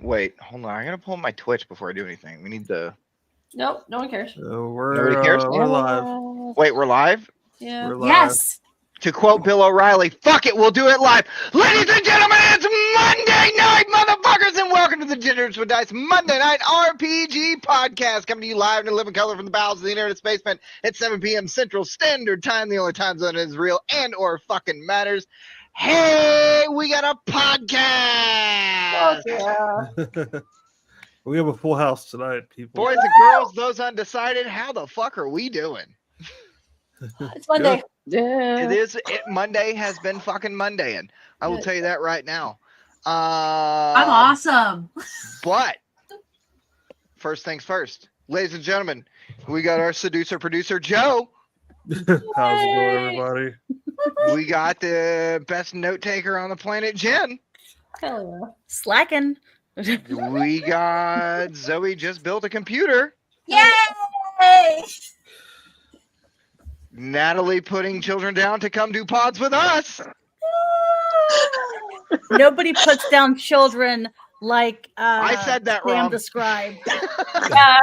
Wait, hold on. I gotta pull my Twitch before I do anything. We need to. Nope, no one cares. Nobody cares? We're live. Wait, we're live? Yeah. We're live. Yes. To quote Bill O'Reilly, fuck it, we'll do it live. Ladies and gentlemen, it's Monday night, motherfuckers, and welcome to the Genders with Dice Monday Night RPG podcast, coming to you live in living color from the bowels of the internet basement at 7 p.m. Central Standard Time, the only time zone that is real and or fucking matters. Hey, we got a podcast! Oh, yeah. We have a full house tonight, people. Boys and girls, those undecided, how the fuck are we doing? It's Monday. Yeah. Monday has been fucking Monday, and I will tell you that right now. I'm awesome. But first things first, ladies and gentlemen, we got our seducer producer Joe. How's it going, everybody? We got the best note taker on the planet, Jen. Hell Slacking. We got Zoe just built a computer. Yay! Natalie putting children down to come do pods with us. Nobody puts down children like I said that Sam wrong. described. Yeah.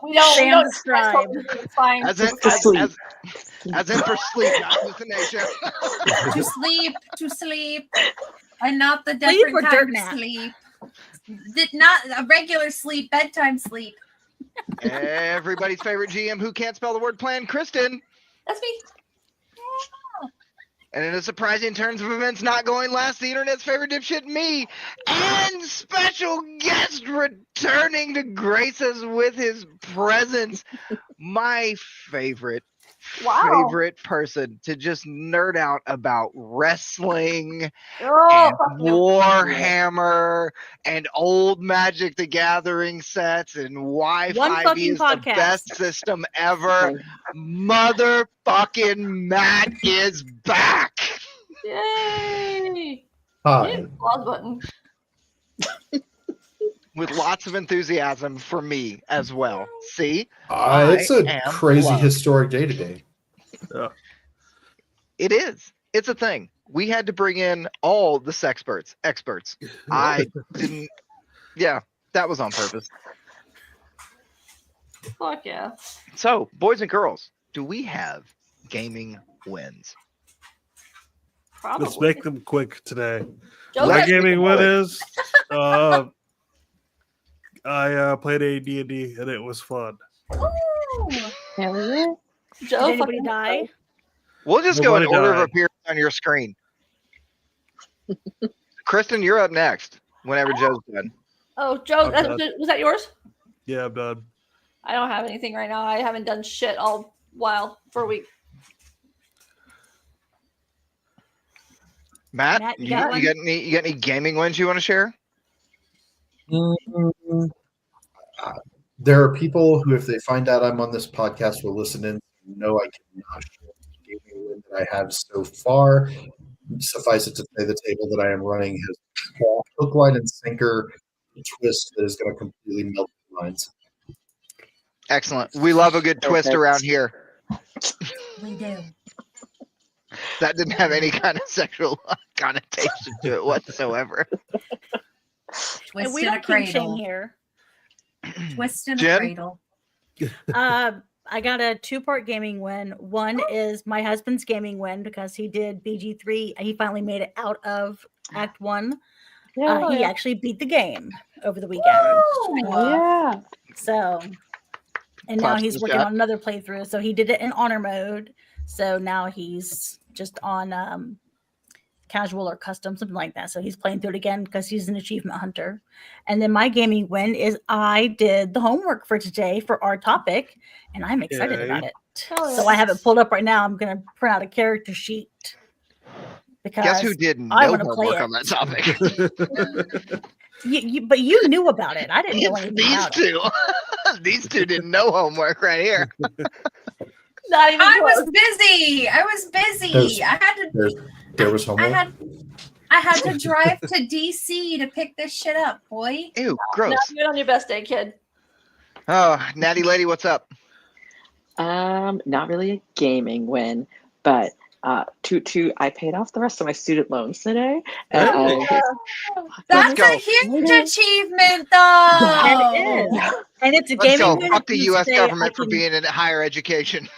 We don't. Sam described. It's fine. As in for sleep, not hallucination. To sleep. And not the Sleep or different dirt kind nap? of sleep. Not a regular sleep, bedtime sleep. Everybody's favorite GM who can't spell the word plan, Kristen. That's me. And in a surprising turns of events not going last, the internet's favorite dipshit, me, and special guest returning to grace us with his presence, my favorite person to just nerd out about wrestling and Warhammer and old Magic the Gathering sets and why One 5e fucking is the podcast. best system ever. Motherfucking Matt is back. Yay! Hi. Hit the applause button. With lots of enthusiasm for me as well. See? It's I a am crazy loved. historic day today. It is. It's a thing. We had to bring in all the experts. I didn't. Yeah, that was on purpose. Fuck yeah. So, boys and girls, do we have gaming wins? Probably. Let's make them quick today. Joe My Let's said- gaming make win them is I played AD&D and it was fun. Joe Did anybody fucking die? We'll just go in Nobody order of died. appearance on your screen. Kristen, you're up next. Whenever Joe's done. Oh, Joe, I'm done. was that yours? Yeah, I'm done. I don't have anything right now. I haven't done shit all while for a week. Matt, Matt, you you got got one? any gaming wins you want to share? There are people who, if they find out I'm on this podcast, will listen in. No, I cannot share the gaming win that I have so far. Suffice it to say, the table that I am running has hook, line, and sinker twist that is going to completely melt the minds. Excellent. We love a good twist around here. We do. That didn't have any kind of sexual connotation to it whatsoever. Twist And we in a don't kink shame cradle. here. Twist in a Jen? cradle. I got a 2-part gaming win. One is my husband's gaming win because he did BG3. He finally made it out of Act 1. He actually beat the game over the weekend. Yeah. So, and now Props to he's the working chat. on another playthrough. So he did it in honor mode. So now he's just on casual or custom, something like that. So he's playing through it again because he's an achievement hunter. And then my gaming win is I did the homework for today for our topic, and I'm excited Yay. about it. Hell So yeah. I have it pulled up right now. I'm going to print out a character sheet because Guess who did no I wanna play homework it. on that topic? but you knew about it. I didn't know It's anything these about it. two. These two did no homework right here. Not even I close. was busy. There's- I had to. There was homework. I had to drive to DC to pick this shit up, boy. Ew, gross. Not even on your best day, kid. Oh, Natty Lady, what's up? Not really a gaming win, but I paid off the rest of my student loans today. Hey. And That's go. a huge achievement, And though. it is. And it's a Let's gaming go. win. Fuck the You U.S. say, government I for can being in higher education.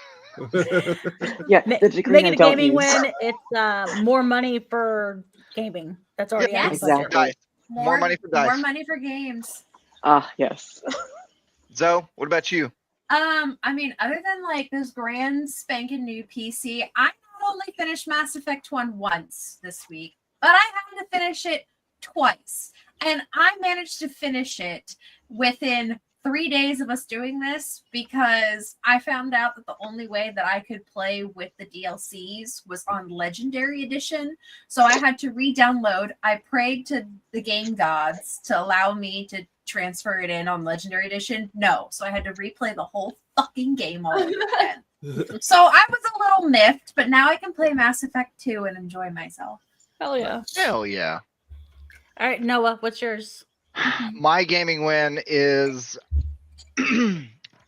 yeah, ma- the degree make I it a don't gaming use. win. It's more money for gaming. That's already Yeah, out of the Yes. budget. Exactly. Dice. More money for dice. More money for games. Yes. Zoe, what about you? I mean, other than like this grand spanking new PC, I not only finished Mass Effect 1 once this week, but I had to finish it twice. And I managed to finish it within 3 days of us doing this because I found out that the only way that I could play with the DLCs was on Legendary Edition. So I had to re-download. I prayed to the game gods to allow me to transfer it in on Legendary Edition. No. So I had to replay the whole fucking game all over again. So I was a little miffed, but now I can play Mass Effect 2 and enjoy myself. Hell yeah. Hell yeah. All right, Noah, what's yours? My gaming win is,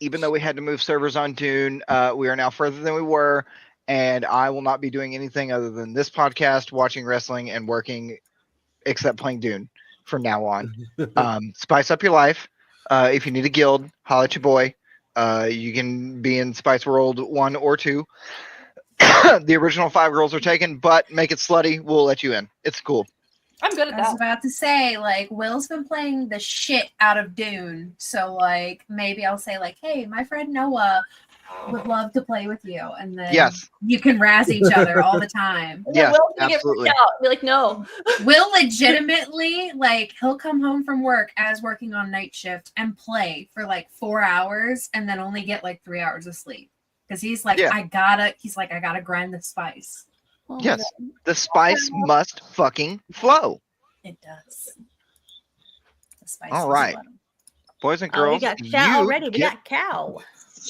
even though we had to move servers on Dune, we are now further than we were, and I will not be doing anything other than this podcast, watching wrestling, and working, except playing Dune from now on. Spice up your life. If you need a guild, holla at your boy. You can be in Spice World 1 or 2. The original 5 girls are taken, but make it slutty. We'll let you in. It's cool. I'm good at I was that. about to say, like, Will's been playing the shit out of Dune. So, like, maybe I'll say, like, hey, my friend Noah would love to play with you. And then Yes. you can razz each other all the time. And then Yes, Will's gonna absolutely. get freaked out. Be like, no. Will legitimately, like, he'll come home from work as working on night shift and play for like 4 hours and then only get like 3 hours of sleep. Because he's like, Yeah. I gotta grind the spice. Oh my Yes. God. The spice must fucking flow. It does. The spice All is right. what- Boys and Oh, we girls, got cow already. We get, got cow.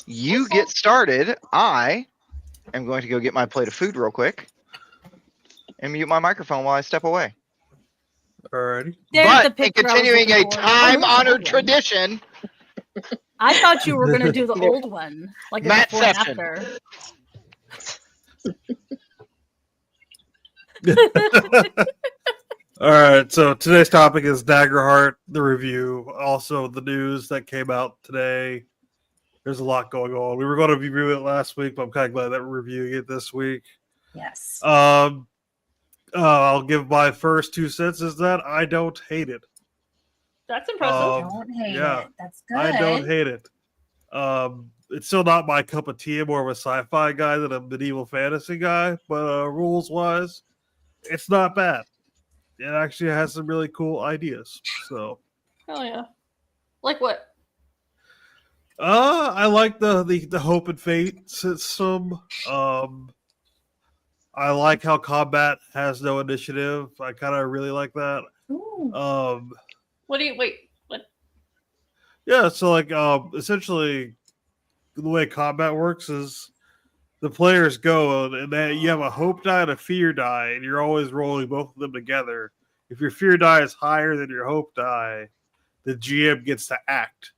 you get started. I am going to go get my plate of food real quick and mute my microphone while I step away. Alrighty. There's the But in picture I was continuing a looking for. Oh, time-honored there's the old one. tradition, I thought you were gonna do the old one, like a Matt before and Session. after. All right, so today's topic is Daggerheart, the review. Also, the news that came out today. There's a lot going on. We were going to review it last week, but I'm kind of glad that we're reviewing it this week. Yes. I'll give my first 2 cents is that I don't hate it. That's impressive. Don't hate yeah. it. That's good. I don't hate it. It's still not my cup of tea. I'm more of a sci-fi guy than a medieval fantasy guy, but rules-wise, it's not bad. It actually has some really cool ideas. So, Hell yeah. Like what? I like the hope and fate system. I like how combat has no initiative. I kind of really like that. Ooh. What do you wait? What? Yeah, so like essentially the way combat works is the players go and then you have a hope die and a fear die, and you're always rolling both of them together. If your fear die is higher than your hope die, the GM gets to act.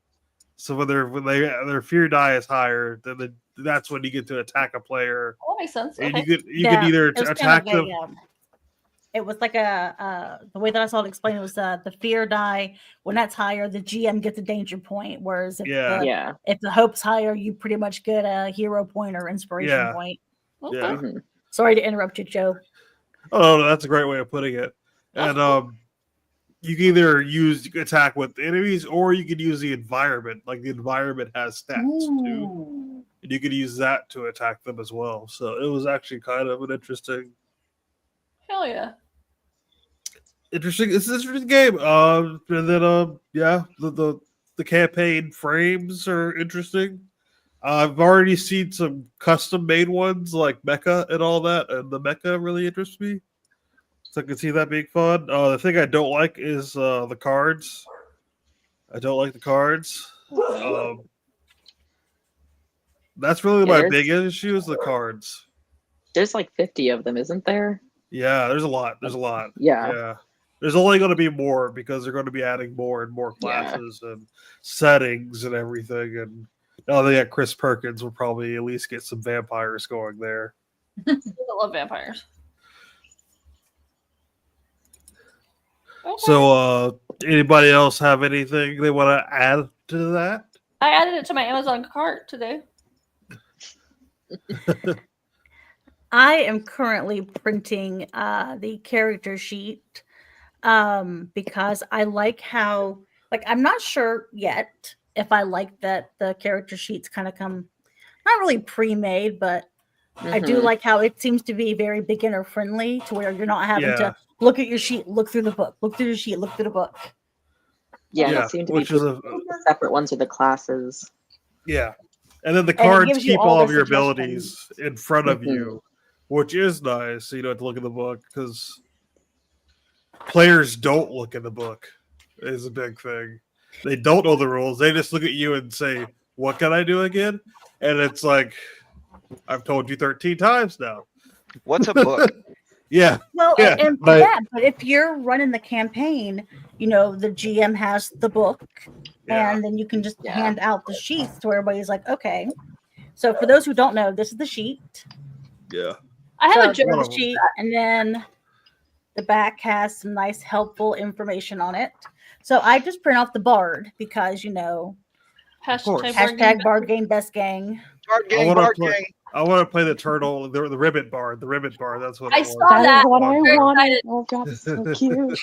So when their fear die is higher, then that's when you get to attack a player. Oh, that makes sense. And Okay. you could either It was attack kind of them. it was like the way that I saw it explained was the fear die. When that's higher, the GM gets a danger point. Whereas if Yeah. Yeah. if the hope's higher, you pretty much get a hero point or inspiration Yeah. point. Okay. Yeah. Mhm. Sorry to interrupt you, Joe. Oh, no, that's a great way of putting it. That's And you can either use attack with enemies or you could use the environment. Like the environment has stats too. Ooh. And you could use that to attack them as well. So it was actually kind of an interesting. Hell yeah. It's an interesting game. And then yeah, the campaign frames are interesting. I've already seen some custom made ones like mecha and all that, and the mecha really interests me. So I can see that being fun. The thing I don't like is the cards. I don't like the cards. That's really my There's- big issue is the cards. There's like 50 of them, isn't there? Yeah, there's a lot. There's a lot. Yeah. Yeah. There's only going to be more because they're going to be adding more and more Yeah. classes and settings and everything. And now they got Chris Perkins, will probably at least get some vampires going there. I love vampires. Okay. So, anybody else have anything they want to add to that? I added it to my Amazon cart today. I am currently printing the character sheet because I like how, like, I'm not sure yet if I like that the character sheets kind of come not really pre-made, but I do Mhm. like how it seems to be very beginner friendly to where you're not having Yeah. to look at your sheet, look through the book, look through the sheet, look through the book. Yeah, and Yeah, it seemed to be which is a the separate ones are the classes. yeah, and then the it cards gives you keep all all the of your suggestions. abilities in front of Mhm. you, which is nice. So you don't have to look at the book because players don't look at the book. Is a big thing. They don't know the rules. They just look at you and say, "What can I do again?" And it's like, I've told you 13 times now. What's a book? Yeah, Well, Yeah, and but- yeah, but if you're running the campaign, you know, the GM has the book, yeah, and then you can just Yeah. hand out the sheets to everybody's like, okay. So for those who don't know, this is the sheet. yeah. I have So a journal. the sheet, and then the back has some nice, helpful information on it. So I just print off the bard because you know, course. hashtag bard game best gang. Card I game, wanna card play- game. I want to play the turtle, the ribbit bar. The ribbit bar. That's what I it was. saw that. what I Very wanted. excited. Oh god, it's so cute.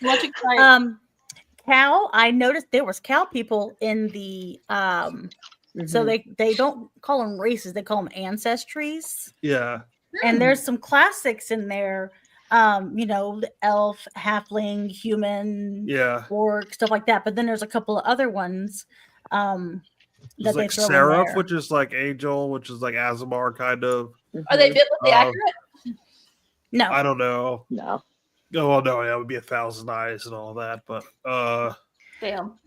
Much excited. Cow. I noticed there was cow people in the so Mhm. they don't call them races, they call them ancestries. Yeah, And there's some classics in there. You know, the elf, halfling, human, yeah. orc, stuff like that. But then there's a couple of other ones that There's like they throw in Seraph, there. which is like Angel, which is like Azamar kind of. Are they Mhm. biblically accurate? No, I don't know. No. Oh well, no, that would be 1,000 eyes and all that. But Damn.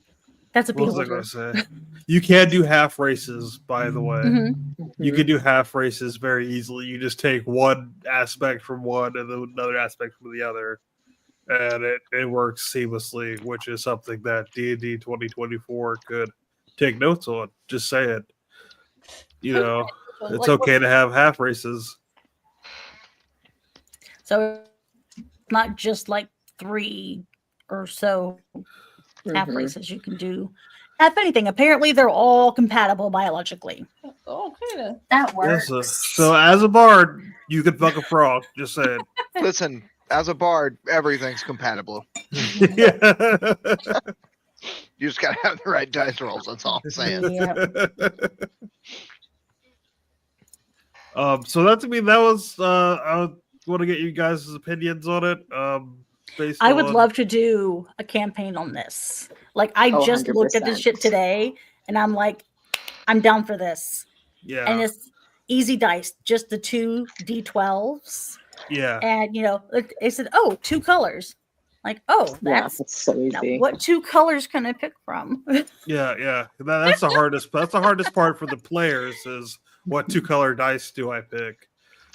that's a what was I beholder. going to say? You can do half races, by the way. Mhm. You can do half races very easily. You just take one aspect from one and then another aspect from the other, and it works seamlessly, which is something that D&D 2024 could take notes on. Just say it. You know, it's Like, okay to have half races. So it's not just like 3 or so half Mhm. races you can do. If anything, apparently they're all compatible biologically. Okay then. That Yes, works. so as a bard, you can fuck a frog. Just saying. Listen, as a bard, everything's compatible. Yeah. You just gotta have the right dice rolls. That's all I'm saying. Yeah. So that's that was I want to get you guys' opinions on it. Based I would on- love to do a campaign on this. Like I Oh, just looked at this 100%. shit today and I'm like, I'm down for this. Yeah, And it's easy dice, just the 2 D12s. yeah. And you know, it said, oh, 2 colors. Like, oh, Yeah, that's it's so now, easy. what 2 colors can I pick from? Yeah. That's the hardest. That's the hardest part for the players is what 2 color dice do I pick?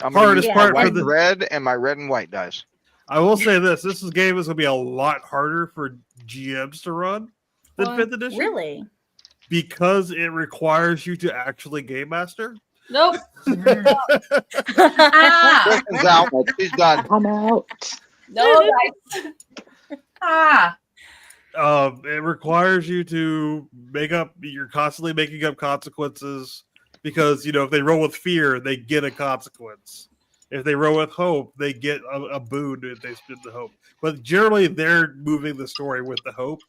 I'm gonna Hardest use part my for white the- and red and my red and white dice. I will say this: game is going to be a lot harder for GMs to run than Why? 5th edition, Really? because it requires you to actually game master. Nope. Ah, Kristen's out. She's done. I'm out. No dice. ah. It requires you to make up. You're constantly making up consequences because if they roll with fear, they get a consequence. If they roll with hope, they get a boon if they spend the hope. But generally, they're moving the story with the hope.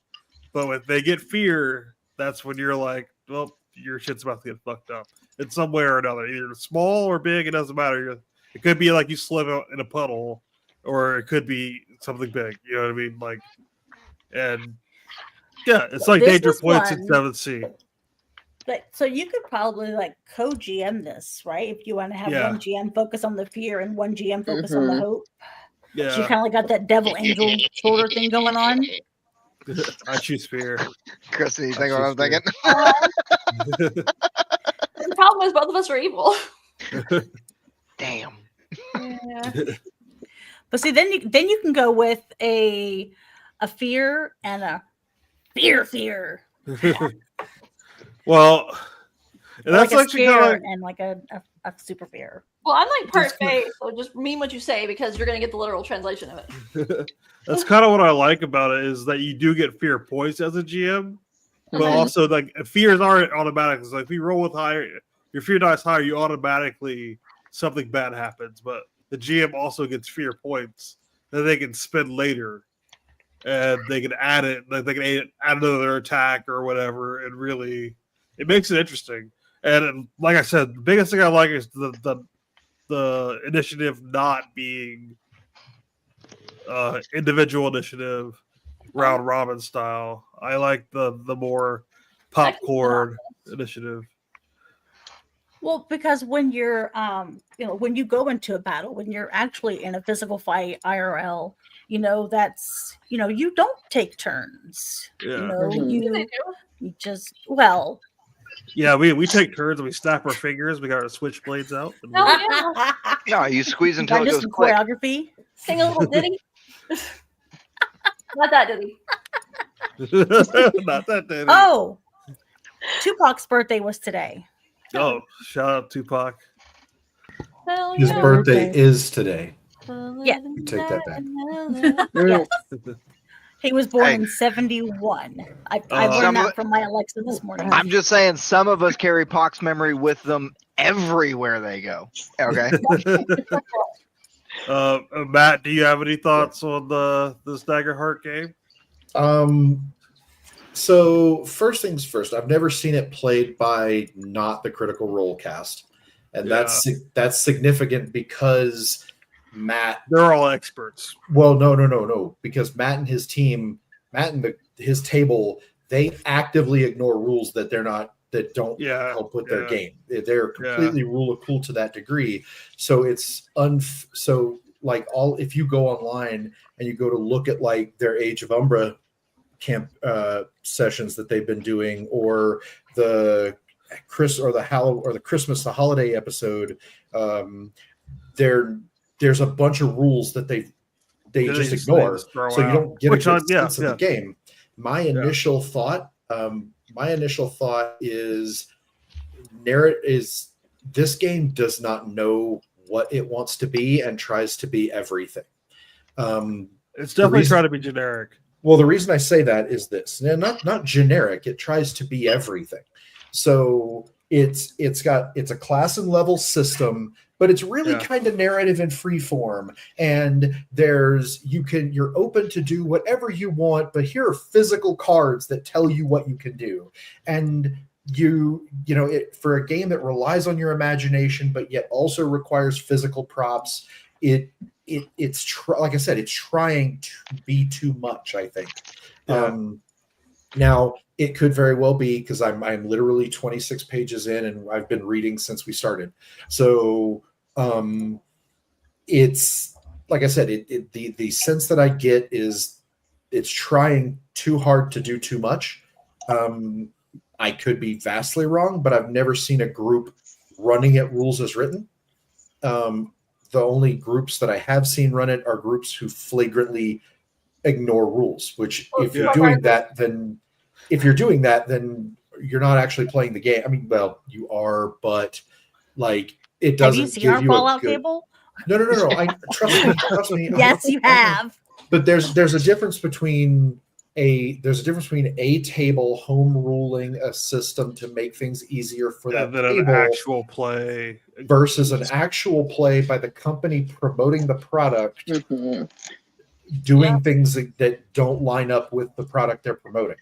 But if they get fear, that's when you're like, well, your shit's about to get fucked up in some way or another. Either small or big, it doesn't matter. It could be like you slip out in a puddle, or it could be something big. You know what I mean? Like, and yeah, it's like This danger is points in one- 7th Sea. But so you could probably like co-GM this, right? If you want to have Yeah. one GM focus on the fear and one GM focus on the Mhm. hope. So you Yeah, kind of like got that devil angel shoulder thing going on. I choose fear. Kristen, you think what I'm That's thinking? The problem is both of us are evil. Damn. Yeah. But see, then you can go with a fear and a fear. Well, and Or that's like a actually scare kind of and like a a super fear. Well, I'm like part Just kinda- Fae, so just mean what you say because you're gonna get the literal translation of it. That's kind of what I like about it is that you do get fear points as a GM, but Mhm. also like fears aren't automatic. It's like if you roll with higher, your fear dice higher, you automatically something bad happens. But the GM also gets fear points that they can spend later, and they can add it. Like they can add another attack or whatever, and really, it makes it interesting. And like I said, the biggest thing I like is the initiative not being individual initiative, round robin style. I like the more popcorn initiative. Well, because when you're, when you go into a battle, when you're actually in a physical fight, IRL, that's, you don't take turns. Yeah. Mhm. You just, well, Yeah, we take turns and we snap our fingers. We got our switchblades out. And Hell we- yeah. No, you squeeze until it just goes some click. choreography. Sing a little ditty. Not that ditty. Not that day. Oh, Tupac's birthday was today. Oh, shout out Tupac. Hell His yeah. birthday is today. Yeah. You take that back. Mm. He was born Hey. in 71. I Some learned of that it- from my Alexa this morning. I'm just saying, some of us carry Pox memory with them everywhere they go. Okay. Matt, do you have any thoughts on this Daggerheart game? So first things first, I've never seen it played by not the Critical Role cast, and that's significant because Matt. They're all experts. Well, no, because Matt and his team, his table, they actively ignore rules that don't Yeah, help with their yeah. game. They're completely rule of cool to that degree. So it's if you go online and you go to look at like their Age of Umbra camp sessions that they've been doing, or the Christmas the holiday episode, there's a bunch of rules that they just ignore, throw so you out. don't get a Which good on- yeah, sense of the game. My initial thought is this game does not know what it wants to be and tries to be everything. It's definitely trying to be generic. Well, the reason I say that is this, and not generic. It tries to be everything. So it's a class and level system, but it's really kind of narrative and free form. And you're open to do whatever you want, but here are physical cards that tell you what you can do. And for a game that relies on your imagination, but yet also requires physical props, like I said, it's trying to be too much, I think. Yeah. Now it could very well be, because I'm literally 26 pages in and I've been reading since we started. So it's like I said, the sense that I get is it's trying too hard to do too much. I could be vastly wrong, but I've never seen a group running it rules as written. The only groups that I have seen run it are groups who flagrantly ignore rules, which if you're doing that, then you're not actually playing the game. I mean, well, you are, but like it doesn't Have you seen give our you Fallout a good... table? No. Trust me. Yes, you have. But there's a difference between a table home ruling a system to make things easier for that Than table an actual play versus an actual play by the company promoting the product, Mhm. doing things that don't line up with the product they're promoting.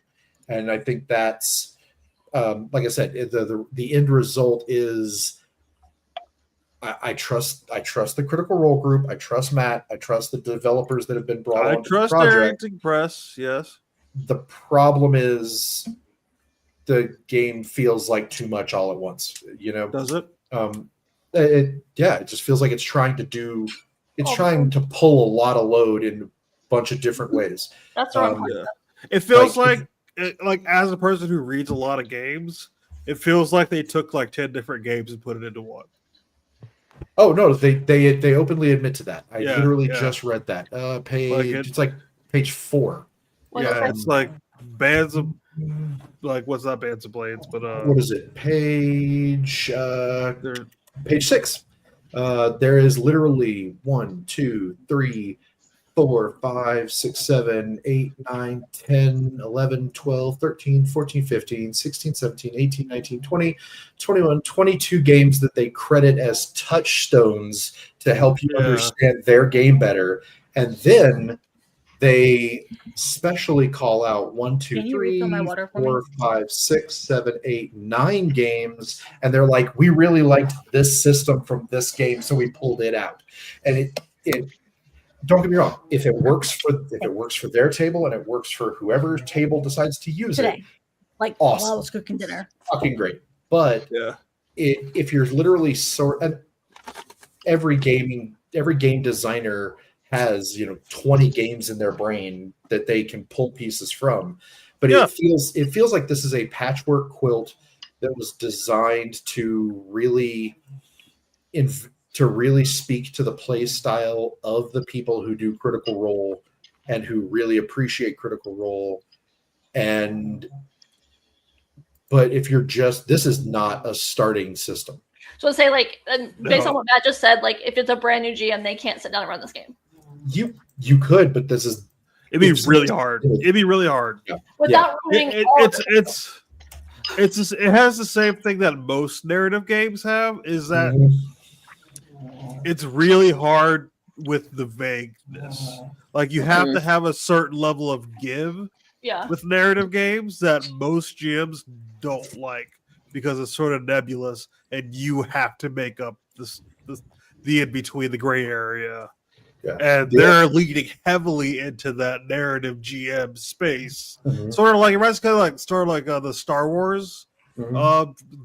And I think that's, like I said, the end result is I trust the Critical Role group. I trust Matt. I trust the developers that have been brought on. I trust Arrington Press. Yes. The problem is the game feels like too much all at once. Does it? It just feels like it's trying to pull a lot of load in a bunch of different ways. That's what I'm talking Yeah. about. It feels like as a person who reads a lot of games, it feels like they took like 10 different games and put it into one. Oh no, they openly admit to that. I literally yeah. just read that. Like it's like page 4. Yeah, it's like bands of what's not Bands of Blades, but what is it? Page they're Page 6. There is literally 1, 2, 3, 4, 5, 6, 7, 8, 9, 10, 11, 12, 13, 14, 15, 16, 17, 18, 19, 20, 21, 22 games that they credit as touchstones to help you understand their game better. And then they specially call out 1, 2, Can you refill my 3, water for me? 4, 5, 6, 7, 8, 9 games. And they're like, we really liked this system from this game, so we pulled it out. And it don't get me wrong, if it works for their table and it works for whoever table decides to use Today, it, like awesome. while I was cooking dinner. Fucking great. But if you're literally every game designer has 20 games in their brain that they can pull pieces from, but it feels like this is a patchwork quilt that was designed to really speak to the play style of the people who do Critical Role and who really appreciate Critical Role. But if you're this is not a starting system. So say based on what Matt just said, like if it's a brand new GM, they can't sit down and run this game. You could, but it'd be really hard. It'd be really hard. Without ruining it has the same thing that most narrative games have, is that it's really hard with the vagueness. Like you have to have a certain level of give with narrative games that most GMs don't like because it's sort of nebulous and you have to make up the in between, the gray area. Yeah. And they're leading heavily into that narrative GM space. Sort of like the Star Wars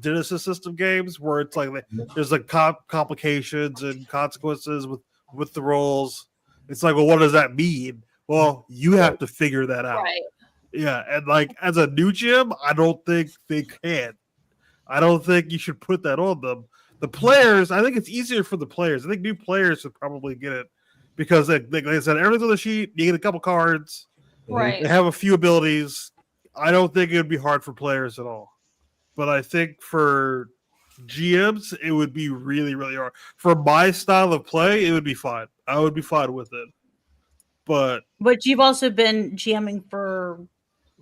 Genesis system games, where it's like there's like complications and consequences with the roles. It's like, well, what does that mean? Well, you have to figure that out. Right. Yeah, and like as a new GM, I don't think they can. I don't think you should put that on them. The players, I think it's easier for the players. I think new players would probably get it because, like I said, everything's on the sheet. You get a couple cards. Right. They have a few abilities. I don't think it would be hard for players at all. But I think for GMs, it would be really, really hard. For my style of play, it would be fine. I would be fine with it. But you've also been GMing for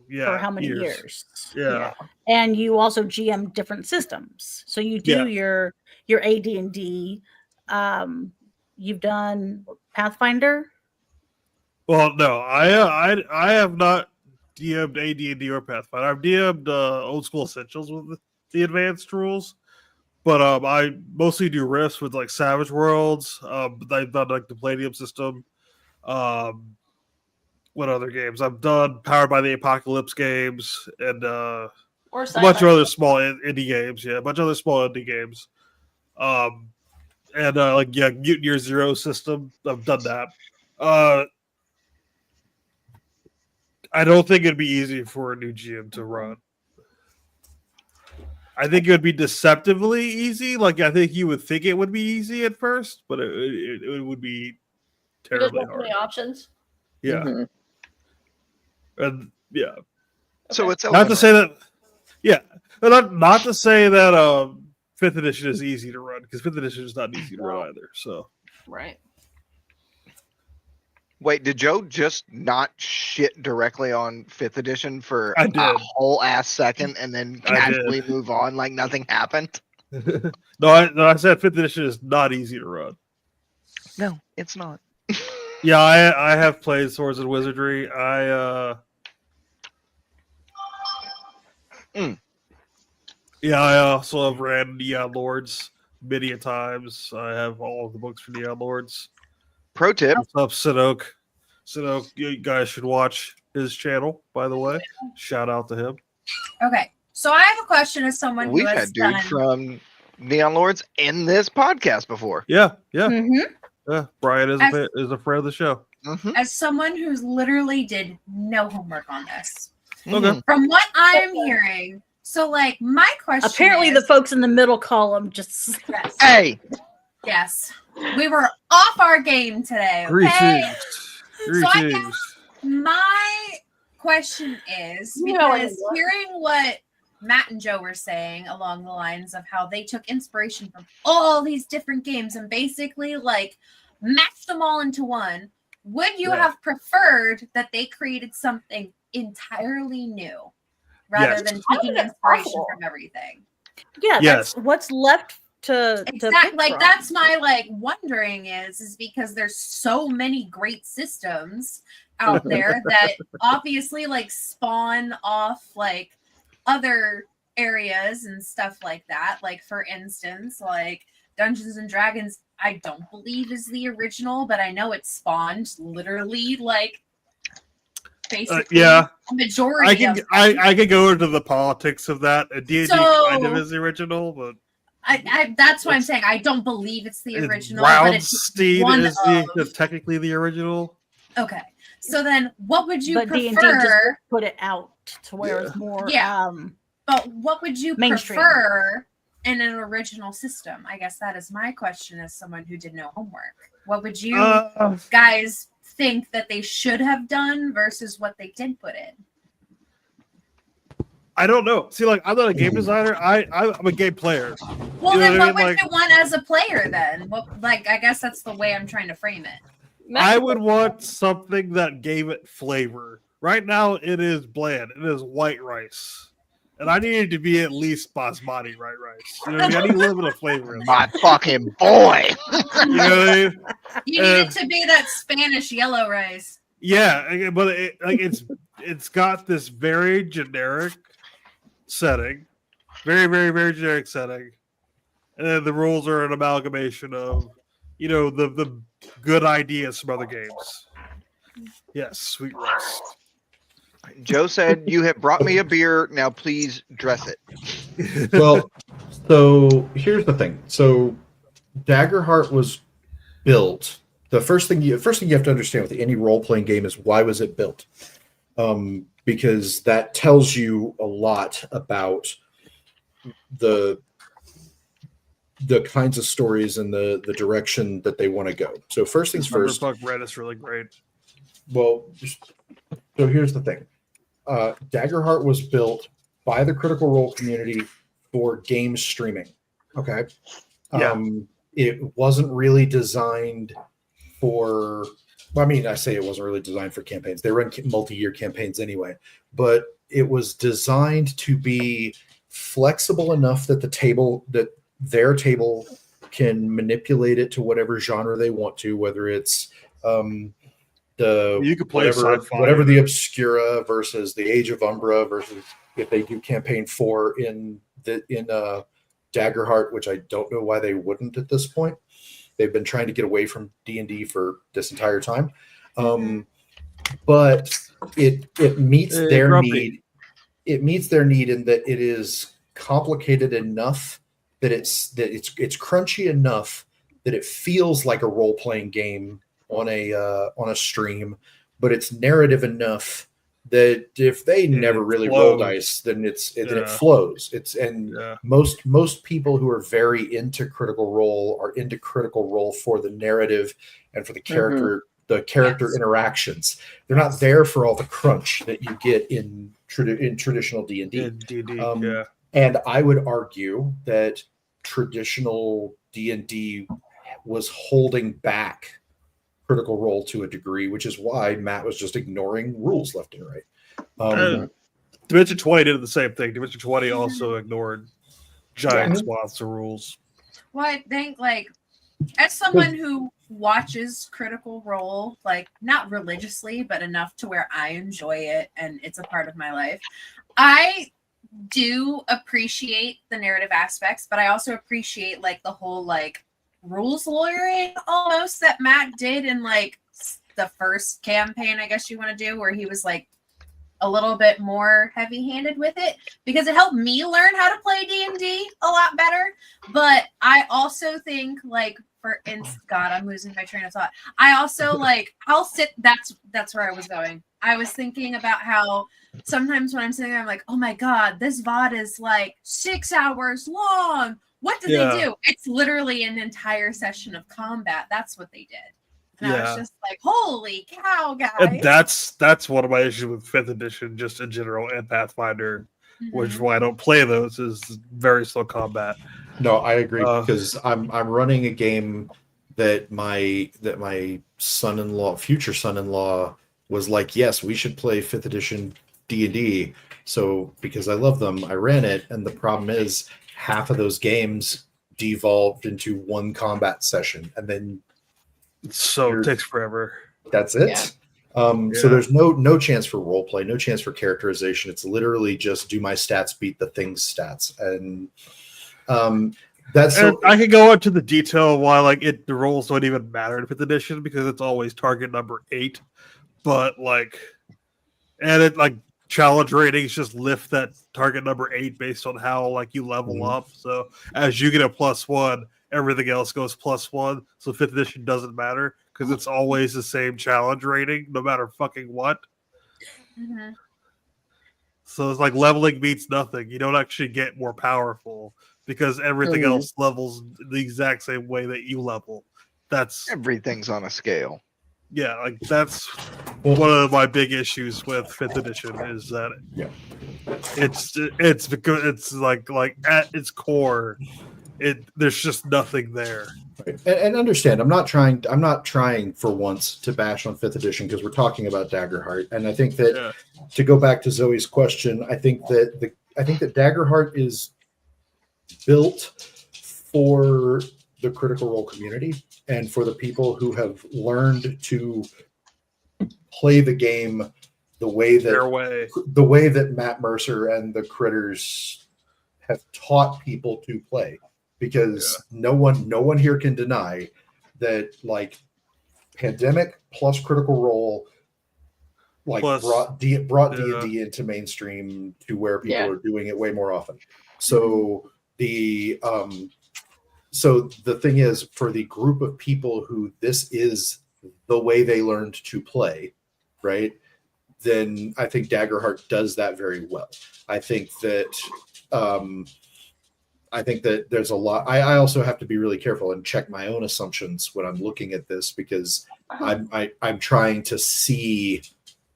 how many years? Yeah. And you also GM different systems. So you do your AD&D. You've done Pathfinder? Well, no. I have not DM'd AD&D or Pathfinder. I've DM'd Old School Essentials with the advanced rules. But I mostly do Rifts with like Savage Worlds. I've done like the Palladium system. What other games? I've done Powered by the Apocalypse games and a bunch of other small indie games. Yeah, a bunch of other small indie games. Mutant Year Zero system. I've done that. I don't think it'd be easy for a new GM to run. I think it would be deceptively easy. Like I think you would think it would be easy at first, but it would be terribly hard. Many options. Yeah. Mm-hmm. And yeah. So it's not to say that. Yeah, not to say that 5th edition is easy to run, because 5th edition is not easy to run either. So right. Wait, did Joe just not shit directly on 5th edition for a whole ass second and then casually move on like nothing happened? No, I said 5th edition is not easy to run. No, it's not. Yeah, I have played Swords and Wizardry. Yeah, I also have ran Neon Lords many a times. I have all of the books for Neon Lords. Pro tip. What's up, Sidok? Sidok, you guys should watch his channel, by the way. Shout out to him. Okay, so I have a question as someone We've who has had dude from Neon Lords in this podcast before. Yeah. Mm-hmm. Brian is a friend of the show. Mm-hmm. As someone who's literally did no homework on this. Okay. From what I am hearing, so like my question apparently is, the folks in the middle column just yes. Hey. Yes. We were off our game today. Okay. Greetings. So I guess my question is, because hearing what Matt and Joe were saying along the lines of how they took inspiration from all these different games and basically like mashed them all into one. Would you have preferred that they created something entirely new rather than taking inspiration from everything? Yeah, Yes. that's what's left to Exactly. pick Like from. that's my like wondering is because there's so many great systems out there that obviously like spawn off like other areas and stuff like that. Like for instance, like Dungeons and Dragons, I don't believe is the original, but I know it spawned literally like basically yeah. a majority of them. I could go into the politics of that. D&D kind of So- is the original, but I that's what I'm saying. I don't believe it's the it's original, but it's Roundstein one is technically the original. Okay. So then what would you but D&D just prefer? put it out to where it's more Yeah. But what would you mainstream. prefer in an original system? I guess that is my question as someone who did no homework. What would you guys think that they should have done versus what they did put in? I don't know. See, like I'm not a game designer. I'm a game player. Well, You know then what I what mean? would Like- you want as a player then? What, like, I guess that's the way I'm trying to frame it. I would want something that gave it flavor. Right now, it is bland. It is white rice, and I need it to be at least basmati white rice. You know, what I mean? I need a little bit of flavor. In My fucking boy. you know what I mean? You need it to be that Spanish yellow rice. Yeah, but it's got this very generic setting, very, very, very generic setting, and then the rules are an amalgamation of, you know, the good ideas from other games. Yes, sweet rice. Joe said, "You have brought me a beer. Now please dress it." Well, so here's the thing. So Daggerheart was built. The first thing you have to understand with any role playing game is why was it built? Because that tells you a lot about the kinds of stories and the direction that they want to go. So first things first. Cyberpunk Red is really great. Well, so here's the thing. Daggerheart was built by the Critical Role community for game streaming. Okay. Yeah. It wasn't really designed for, well, I mean, I say it wasn't really designed for campaigns. They run multi-year campaigns anyway, but it was designed to be flexible enough that their table can manipulate it to whatever genre they want to, whether it's You could play sci-fi. whatever the Obscura versus the Age of Umbra versus if they do campaign 4 in Daggerheart, which I don't know why they wouldn't at this point. They've been trying to get away from D&D for this entire time. But it meets their Grumpy. need. It meets their need in that it is complicated enough that it's crunchy enough that it feels like a role-playing game on a stream, but it's narrative enough that if they never really roll dice, then it flows. Most people who are very into Critical Role are into Critical Role for the narrative and for the character interactions. They're not there for all the crunch that you get in traditional D&D. Yeah. And I would argue that traditional D&D was holding back Critical Role to a degree, which is why Matt was just ignoring rules left and right. Dimension 20 did the same thing. Dimension 20 also ignored giant swaths of rules. Well, I think, like, as someone who watches Critical Role, like, not religiously, but enough to where I enjoy it and it's a part of my life, I do appreciate the narrative aspects, but I also appreciate, like, the whole, like, rules lawyering almost that Matt did in, like, the first campaign, I guess you want to do, where he was, like, a little bit more heavy-handed with it, because it helped me learn how to play D&D a lot better. But I also think, like, for instance, God, I'm losing my train of thought. I also, like, that's where I was going. I was thinking about how sometimes when I'm sitting there, I'm like, oh my God, this VOD is like 6 hours long. What did they do? It's literally an entire session of combat. That's what they did. And I was just like, holy cow, guys. And that's one of my issues with 5th edition, just in general, and Pathfinder. which is why I don't play those. Is very slow combat. No, I agree Uh, because I'm running a game that my son-in-law, future son-in-law, was like, yes, we should play 5th edition D&D. So because I love them, I ran it, and the problem is half of those games devolved into one combat session, and then so it takes forever. that's it. Yeah. So there's no chance for role play, no chance for characterization. It's literally just do my stats beat the thing's stats, and that's And I can go into the detail why like the rolls don't even matter in 5th edition because it's always target number 8, but like, and it like challenge ratings just lift that target number 8 based on how like you level up. So as you get a +1, everything else goes +1. So 5th edition doesn't matter because it's always the same challenge rating no matter fucking what. Mhm. So it's like leveling means nothing. You don't actually get more powerful because everything else levels the exact same way that you level. That's Everything's on a scale. yeah, like that's one of my big issues with 5th edition is that it's because it's like at its core, there's just nothing there. right. And understand, I'm not trying for once to bash on 5th edition because we're talking about Daggerheart, and I think that to go back to Zoe's question, I think that Daggerheart is built for the Critical Role community and for the people who have learned to play the game the way that Matt Mercer and the Critters have taught people to play. Because no one here can deny that like Pandemic plus Critical Role like brought D&D into mainstream to where people are doing it way more often. So the thing is, for the group of people who this is the way they learned to play, right? Then I think Daggerheart does that very well. I think that there's a lot. I also have to be really careful and check my own assumptions when I'm looking at this because I'm trying to see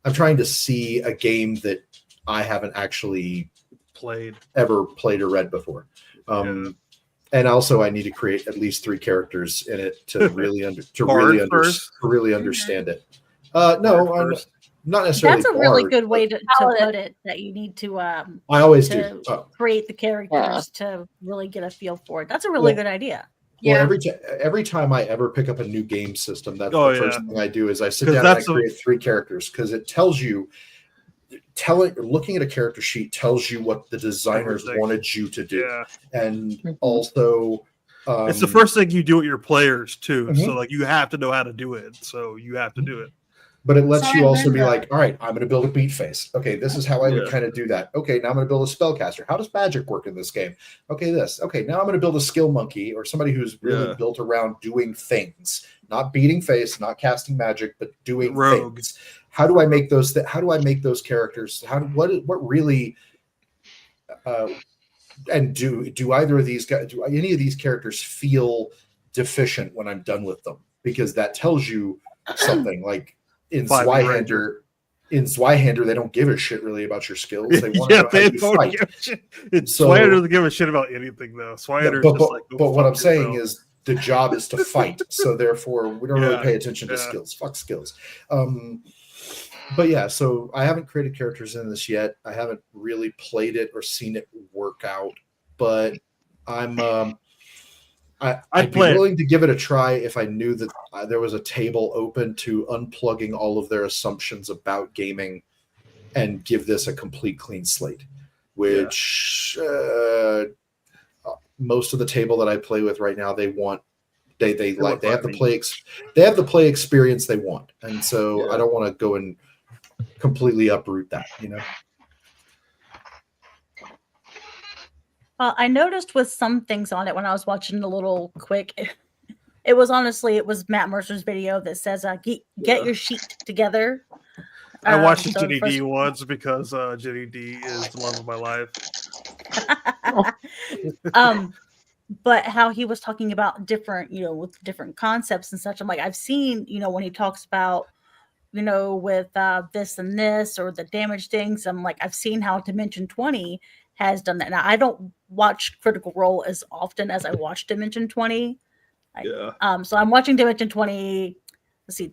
a game that I haven't actually played or read before. And also I need to create at least 3 characters in it to really understand it. No, not necessarily. That's a really good way to put it. That you need to. I always do create the characters to really get a feel for it. That's a really good idea. Well, every time I ever pick up a new game system, that's the first thing I do is I sit down and I create 3 characters because it tells you. Looking at a character sheet tells you what the designers wanted you to do, and also it's the first thing you do with your players too. So like you have to know how to do it. So you have to do it. But it lets you also be like, all right, I'm going to build a beat face. Okay, this is how I would kind of do that. Okay, now I'm going to build a spellcaster. How does magic work in this game? Okay, this. Okay, now I'm going to build a skill monkey or somebody who's really built around doing things, not beating face, not casting magic, but doing things. How do I make those? How do I make those characters? What really? And do either of these guys? Do any of these characters feel deficient when I'm done with them? Because that tells you something. Like in Zweihander, they don't give a shit really about your skills. They want to know how you fight. Zweihander doesn't give a shit about anything though. Zweihander is just like. But what I'm saying is the job is to fight. So therefore, we don't really pay attention to skills. Fuck skills. But yeah, so I haven't created characters in this yet. I haven't really played it or seen it work out, but I'd be willing to give it a try if I knew that there was a table open to unplugging all of their assumptions about gaming and give this a complete clean slate, which most of the table that I play with right now, they have the play experience they want. And so I don't want to go and completely uproot that, I noticed with some things on it when I was watching the little quick, it was Matt Mercer's video that says, get your sheet together. I watched Jenny D once because Jenny D is the love of my life. But how he was talking about different, with different concepts and such. I'm like, I've seen, when he talks about with this and this or the damage things. I'm like, I've seen how Dimension 20 has done that. Now, I don't watch Critical Role as often as I watch Dimension 20. So I'm watching Dimension 20. Let's see.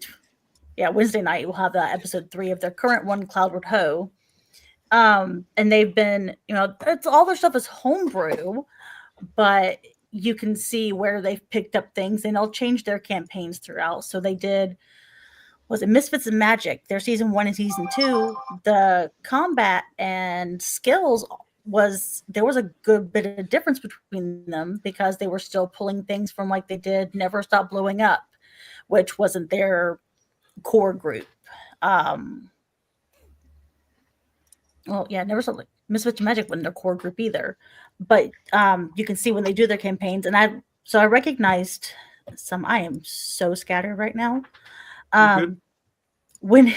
Yeah, Wednesday night we'll have episode 3 of their current one, Cloudward Ho. And they've been, it's all their stuff is homebrew, but you can see where they've picked up things and they'll change their campaigns throughout. So they did, was it Misfits and Magic? Their season 1 and season 2, the combat and skills there was a good bit of difference between them because they were still pulling things from like they did Never Stop Blowing Up, which wasn't their core group. Never Stop Misfits and Magic wasn't their core group either. But you can see when they do their campaigns, and I recognized some. I am so scattered right now. When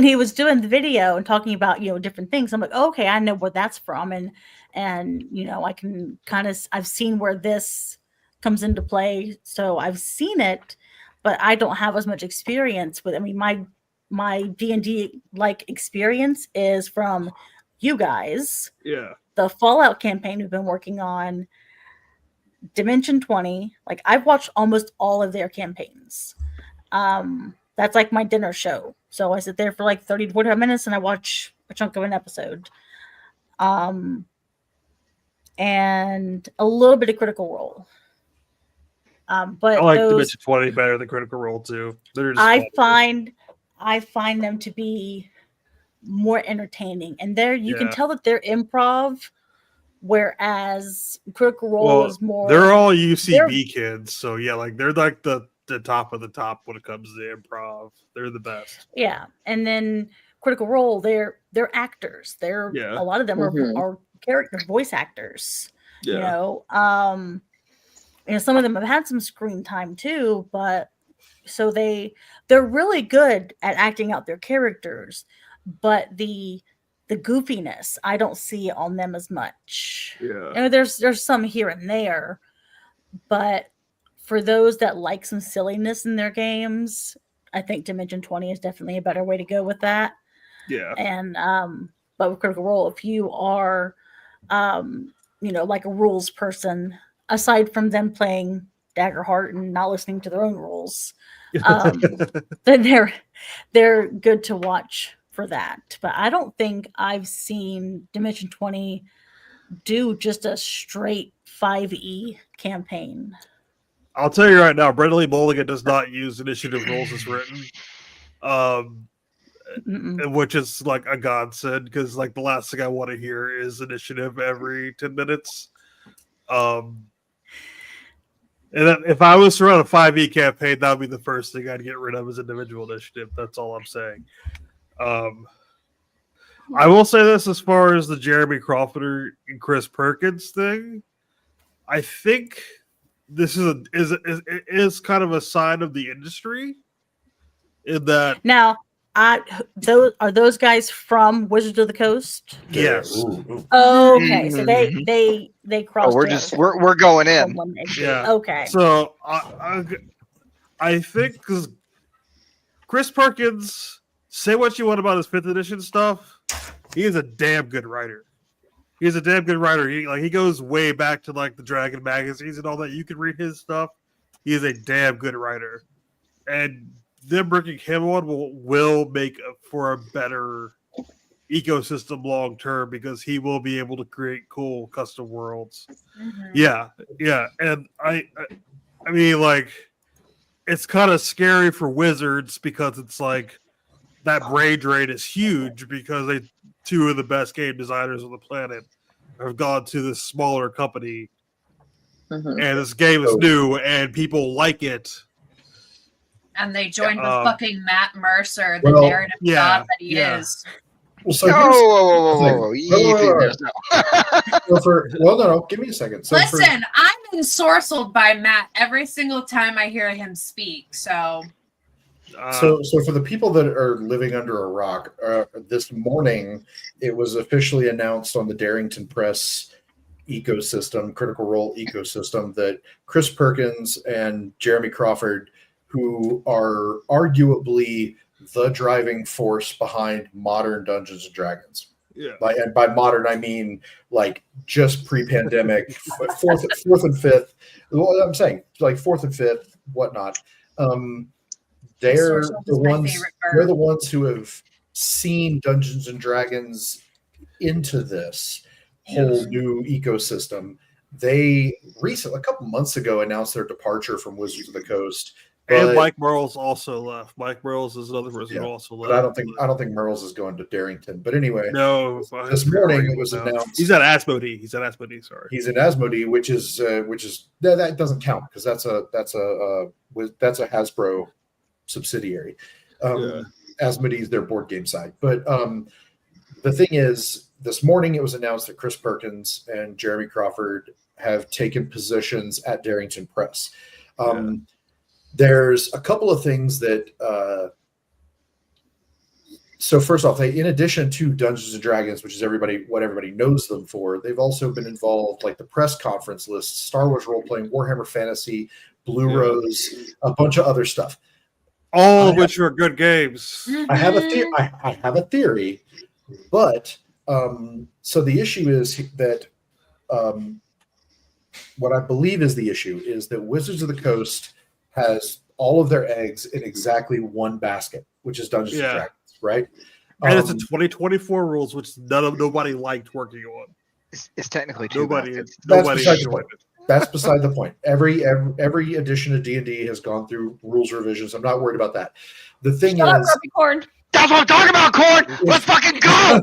he was doing the video and talking about different things, I'm like, okay, I know where that's from, and I can kind of I've seen where this comes into play, so I've seen it, but I don't have as much experience with. I mean, my D&D like experience is from you guys. Yeah. The Fallout campaign we've been working on, Dimension 20. Like I've watched almost all of their campaigns. That's like my dinner show. So I sit there for like 30 to 45 minutes and I watch a chunk of an episode. And a little bit of Critical Role. But I like Dimension 20 better than Critical Role too. I find them to be more entertaining, and you can tell that they're improv, whereas Critical Role is more. They're all UCB kids, so yeah, like they're like the top of the top when it comes to improv. They're the best. Yeah, and then Critical Role, they're actors. A lot of them are character voice actors. Yeah. Some of them have had some screen time too, but so they're really good at acting out their characters. But the goofiness I don't see on them as much. Yeah. There's some here and there, but for those that like some silliness in their games, I think Dimension 20 is definitely a better way to go with that. Yeah. And but with Critical Role, if you are like a rules person, aside from them playing Daggerheart and not listening to their own rules, then they're good to watch for that. But I don't think I've seen Dimension 20 do just a straight 5e campaign. I'll tell you right now, Brendan Lee Mulligan does not use initiative rules as written, which is like a godsend because like the last thing I want to hear is initiative every 10 minutes. And if I was to run a 5e campaign, that would be the first thing I'd get rid of is individual initiative. That's all I'm saying. I will say this as far as the Jeremy Crawford and Chris Perkins thing. I think this is kind of a sign of the industry in that now. Those guys from Wizards of the Coast? Yes. Oh, okay, so they crossed. We're going in. Yeah. Okay. So I think because Chris Perkins, say what you want about his 5th edition stuff, he is a damn good writer. He's a damn good writer. He goes way back to like the Dragon magazines and all that. You can read his stuff. He is a damn good writer, and them bringing him on will make for a better ecosystem long term because he will be able to create cool custom worlds. Mm-hmm. Yeah, and I mean, like, it's kind of scary for Wizards because it's like that brain drain is huge because two of the best game designers on the planet have gone to this smaller company, and this game is new and people like it. And they joined with fucking Matt Mercer, the narrative god that he is. Well, so whoa. No, give me a second. So listen, I'm ensorcelled by Matt every single time I hear him speak. So for the people that are living under a rock, this morning it was officially announced on the Darrington Press ecosystem, Critical Role ecosystem, that Chris Perkins and Jeremy Crawford, who are arguably the driving force behind modern Dungeons and Dragons. Yeah. And by modern, I mean like just pre-pandemic, fourth and fifth. Well, I'm saying like fourth and fifth, whatnot. They're Sorcerer the was my ones. favorite They're bird. the ones who have seen Dungeons and Dragons into this whole new ecosystem. They recently, a couple months ago, announced their departure from Wizards of the Coast. And But, Mike Merles also left. Mike Merles is another person who also left. but I don't think Merles is going to Darrington. But anyway, No, this morning it was announced he's at Asmodee. He's at Asmodee. Sorry, he's in Asmodee, which is that doesn't count because that's a Hasbro subsidiary. Asmodee is their board game side. But the thing is, this morning it was announced that Chris Perkins and Jeremy Crawford have taken positions at Darrington Press. There's a couple of things that. So first off, in addition to Dungeons and Dragons, which is what everybody knows them for, they've also been involved, like the press conference list, Star Wars role playing, Warhammer Fantasy, Blue Rose, a bunch of other stuff. All of which are good games. I have a theory. I have a theory, but so the issue is that what I believe is the issue is that Wizards of the Coast has all of their eggs in exactly one basket, which is Dungeons and Dragons, right? And it's a 2024 rules, which nobody liked working on. It's technically two Nobody baskets. enjoyed it. That's beside the point. Every edition of D&D has gone through rules revisions. I'm not worried about that. The thing Shut up, is, Grumpy Corn. That's what I'm talking about, Corn. Let's fucking go.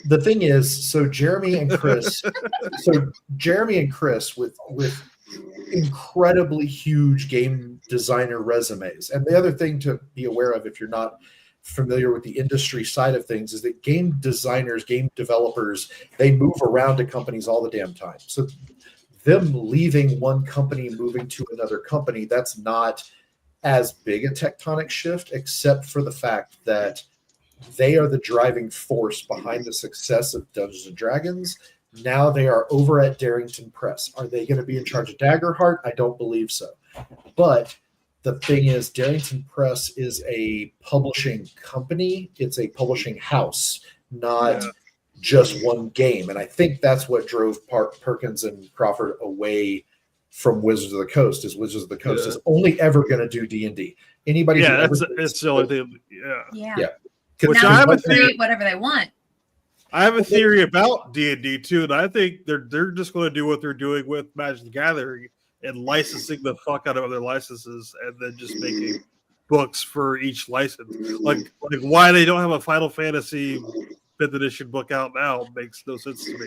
the thing is, so Jeremy and Chris with incredibly huge game designer resumes. And the other thing to be aware of, if you're not familiar with the industry side of things, is that game designers, game developers, they move around to companies all the damn time. So them leaving one company, moving to another company, that's not as big a tectonic shift, except for the fact that they are the driving force behind the success of Dungeons and Dragons. Now they are over at Darrington Press. Are they going to be in charge of Daggerheart? I don't believe so. But the thing is, Darrington Press is a publishing company. It's a publishing house, not just one game. And I think that's what drove Perkins and Crawford away from Wizards of the Coast. Is Wizards of the Coast is only ever going to do D&D. Anybody? Yeah, it's the only thing. Yeah. Which Now I have they a can theory. create whatever they want. I have a theory about D&D too, and I think they're just going to do what they're doing with Magic the Gathering and licensing the fuck out of other licenses, and then just making books for each license. Like why they don't have a Final Fantasy 5th edition book out now makes no sense to me.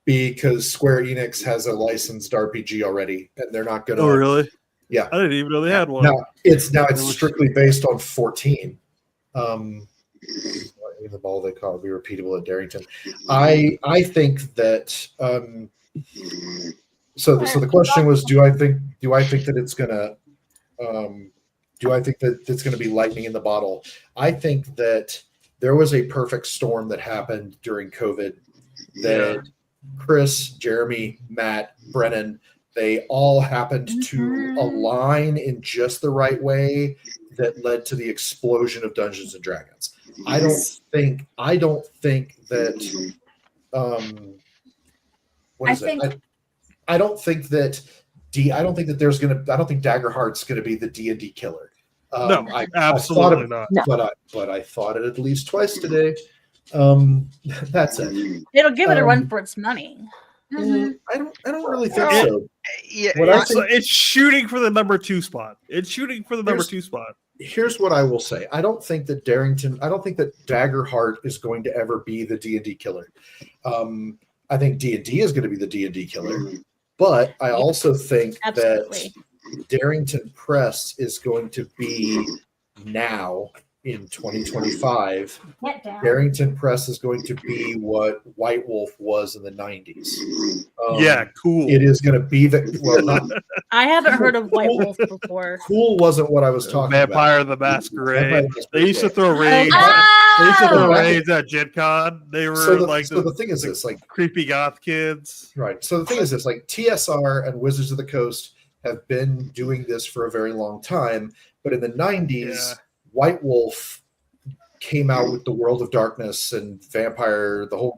Because Square Enix has a licensed RPG already, and they're not going to. Oh, really? Yeah, I didn't even know they had one. Now it's strictly based on 14. The ball they call it be repeatable at Darrington. I think that. So the question was, do I think that it's gonna do I think that it's going to be lightning in the bottle? I think that there was a perfect storm that happened during COVID that Chris, Jeremy, Matt, Brennan, they all happened to align in just the right way that led to the explosion of Dungeons and Dragons. I don't think that I don't think that Daggerheart's gonna be the D&D killer. No, absolutely not. But I thought it at least twice today. That's it. It'll give it a run for its money. Mm-hmm. I don't really think so. Yeah, It's shooting for the number 2 spot. Here's what I will say. I don't think that Daggerheart is going to ever be the D&D killer. I think D&D is going to be the D&D killer. But I also think that Darrington Press is going to be now in 2025. Darrington Press is going to be what White Wolf was in the 90s. Cool. It is going to be I haven't heard of White Wolf before. Cool wasn't what I was talking Vampire about. the Masquerade. They used to throw raids. They used to throw raids at Gen Con. They were the thing is this, like creepy goth kids. Right. So the thing is this, like TSR and Wizards of the Coast, have been doing this for a very long time. But in the 90s, Yeah. White Wolf came out with the World of Darkness and Vampire, the whole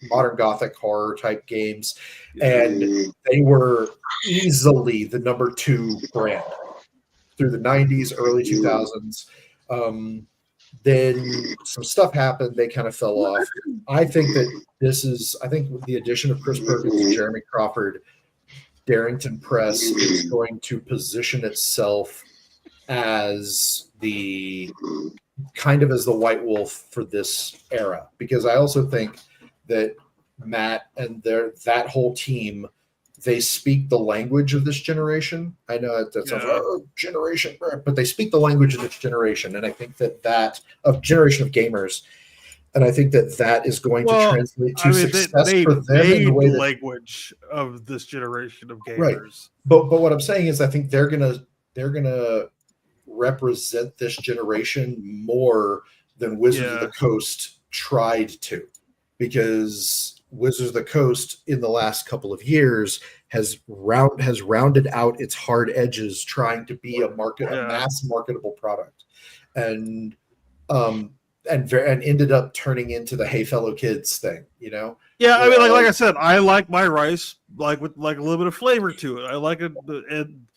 modern Gothic horror type games. And they were easily the number 2 brand through the 90s, early 2000s. Then some stuff happened. They kind of fell off. I think that I think with the addition of Chris Perkins and Jeremy Crawford, Darrington Press is going to position itself as the White Wolf for this era. Because I also think that Matt and that whole team, they speak the language of this generation. I know that sounds generation, but they speak the language of this generation, and I think that of generation of gamers, and I think that is going to translate to success for them in the way that language of this generation of gamers. Right. But what I'm saying is, I think they're gonna represent this generation more than Wizards of the Coast tried to, because Wizards of the Coast in the last couple of years has rounded out its hard edges, trying to be a mass marketable product, and ended up turning into the "Hey fellow kids" thing. Yeah, I mean, like I said, I like my rice with a little bit of flavor to it. I like it. And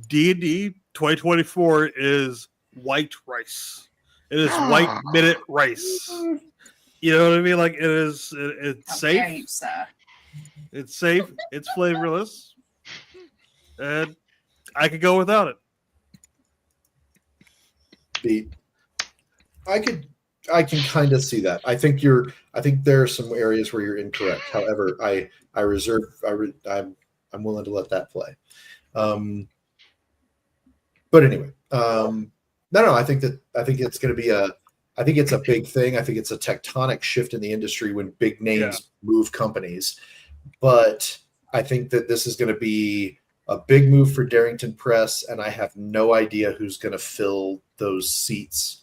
D&D 2024 is white rice. It is white minute rice. You know what I mean? Like it's safe. It's safe. It's flavorless, and I could go without it. I can kind of see that. I think there are some areas where you're incorrect. However, I'm willing to let that play. But anyway, no. I think it's going to be I think it's a big thing. I think it's a tectonic shift in the industry when big names move companies. But I think that this is going to be a big move for Darrington Press, and I have no idea who's going to fill those seats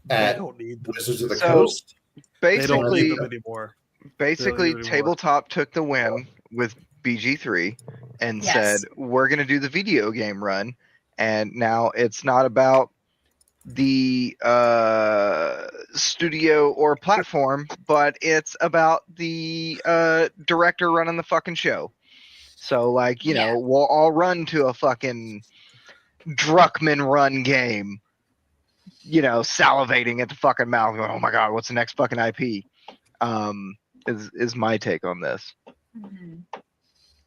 at Wizards of the Coast. They don't need them anymore. Basically, Tabletop took the win with BG3 and said, we're going to do the video game run. And now it's not about the studio or platform, but it's about the director running the fucking show. So, we'll all run to a fucking Druckmann run game, salivating at the fucking mouth, going, oh my God, what's the next fucking IP? Is my take on this. Mm-hmm.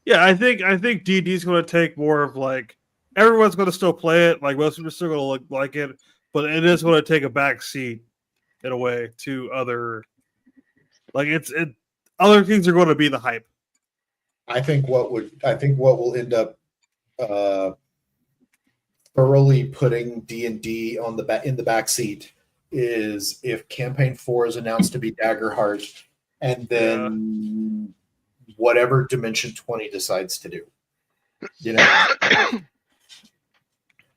Yeah, I think D&D is going to take more of everyone's going to still play it. Most people are still going to like it, but it is going to take a back seat in a way to other. Other things are going to be the hype. I think what will end up thoroughly putting D&D in the back seat is if Campaign 4 is announced to be Daggerheart, and then whatever Dimension 20 decides to do.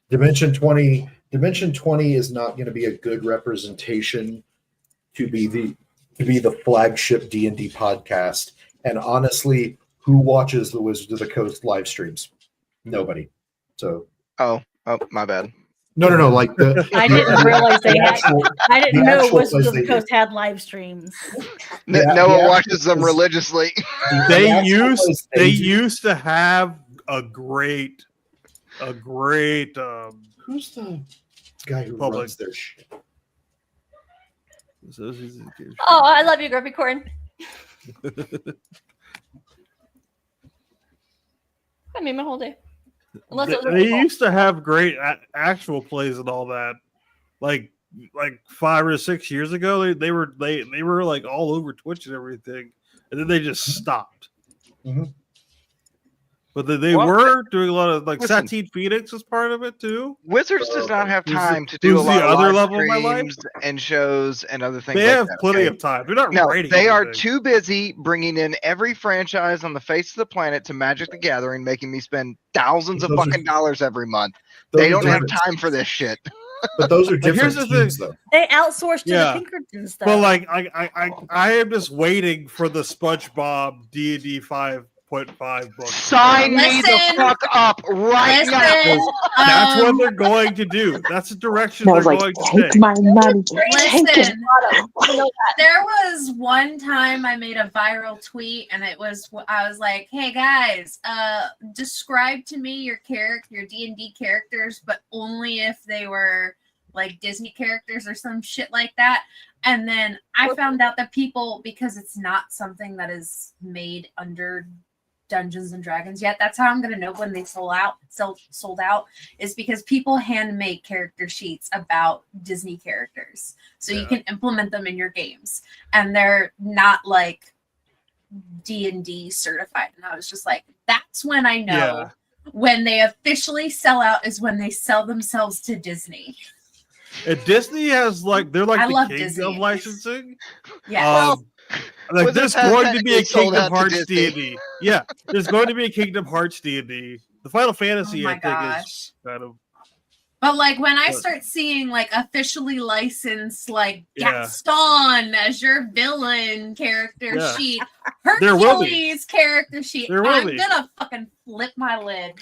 Dimension 20 is not going to be a good representation to be the flagship D&D podcast. And honestly, who watches the Wizards of the Coast live streams? Nobody. So oh my bad. No. I didn't realize they had. I didn't know Wizards of the Coast had live streams. No one watches them religiously. They used to have a great. Who's the guy who runs their shit? Oh, I love you, Grumpy Corn. I mean, my whole day. They used to have great actual plays and all that, like 5 or 6 years ago. They were all over Twitch and everything, and then they just stopped. Mm-hmm. But they were doing a lot of Satine Phoenix was part of it too. Wizards does not have time to do a lot of other level of my life and shows and other things. They have plenty of time. They're not writing. They are too busy bringing in every franchise on the face of the planet to Magic the Gathering, making me spend thousands of fucking dollars every month. They don't have time for this shit. But those are different teams, though. They outsourced to the Pinkertons, though. But I am just waiting for the SpongeBob D&D 5 5.5 books. Sign me the Listen. fuck up right now. Listen, That's what they're going to do. That's the direction And I they're was like, going to take take. my money. Take it. listen. You know that. There was one time I made a viral tweet, and I was like, "Hey guys, describe to me your D&D characters, but only if they were like Disney characters or some shit like that." And then I found out that people, because it's not something that is made under Dungeons and Dragons yet. That's how I'm gonna know when they sold out is because people hand make character sheets about Disney characters, so you can implement them in your games, and they're not like D&D certified. And I was just like, that's when I know when they officially sell out is when they sell themselves to Disney. And Disney has they're like I the love king Disney. of licensing. Yeah. Like Wizards there's has going to be a technically sold Kingdom out to Hearts Disney. D&D. Yeah, there's going to be a Kingdom Hearts D&D. The Final Fantasy, Oh I my think, gosh. is kind of. But like when I But- start seeing like officially licensed like Yeah. Gaston as your villain character Yeah. sheet, There will be. Hercules character sheet, There will I'm be. gonna fucking flip my lid.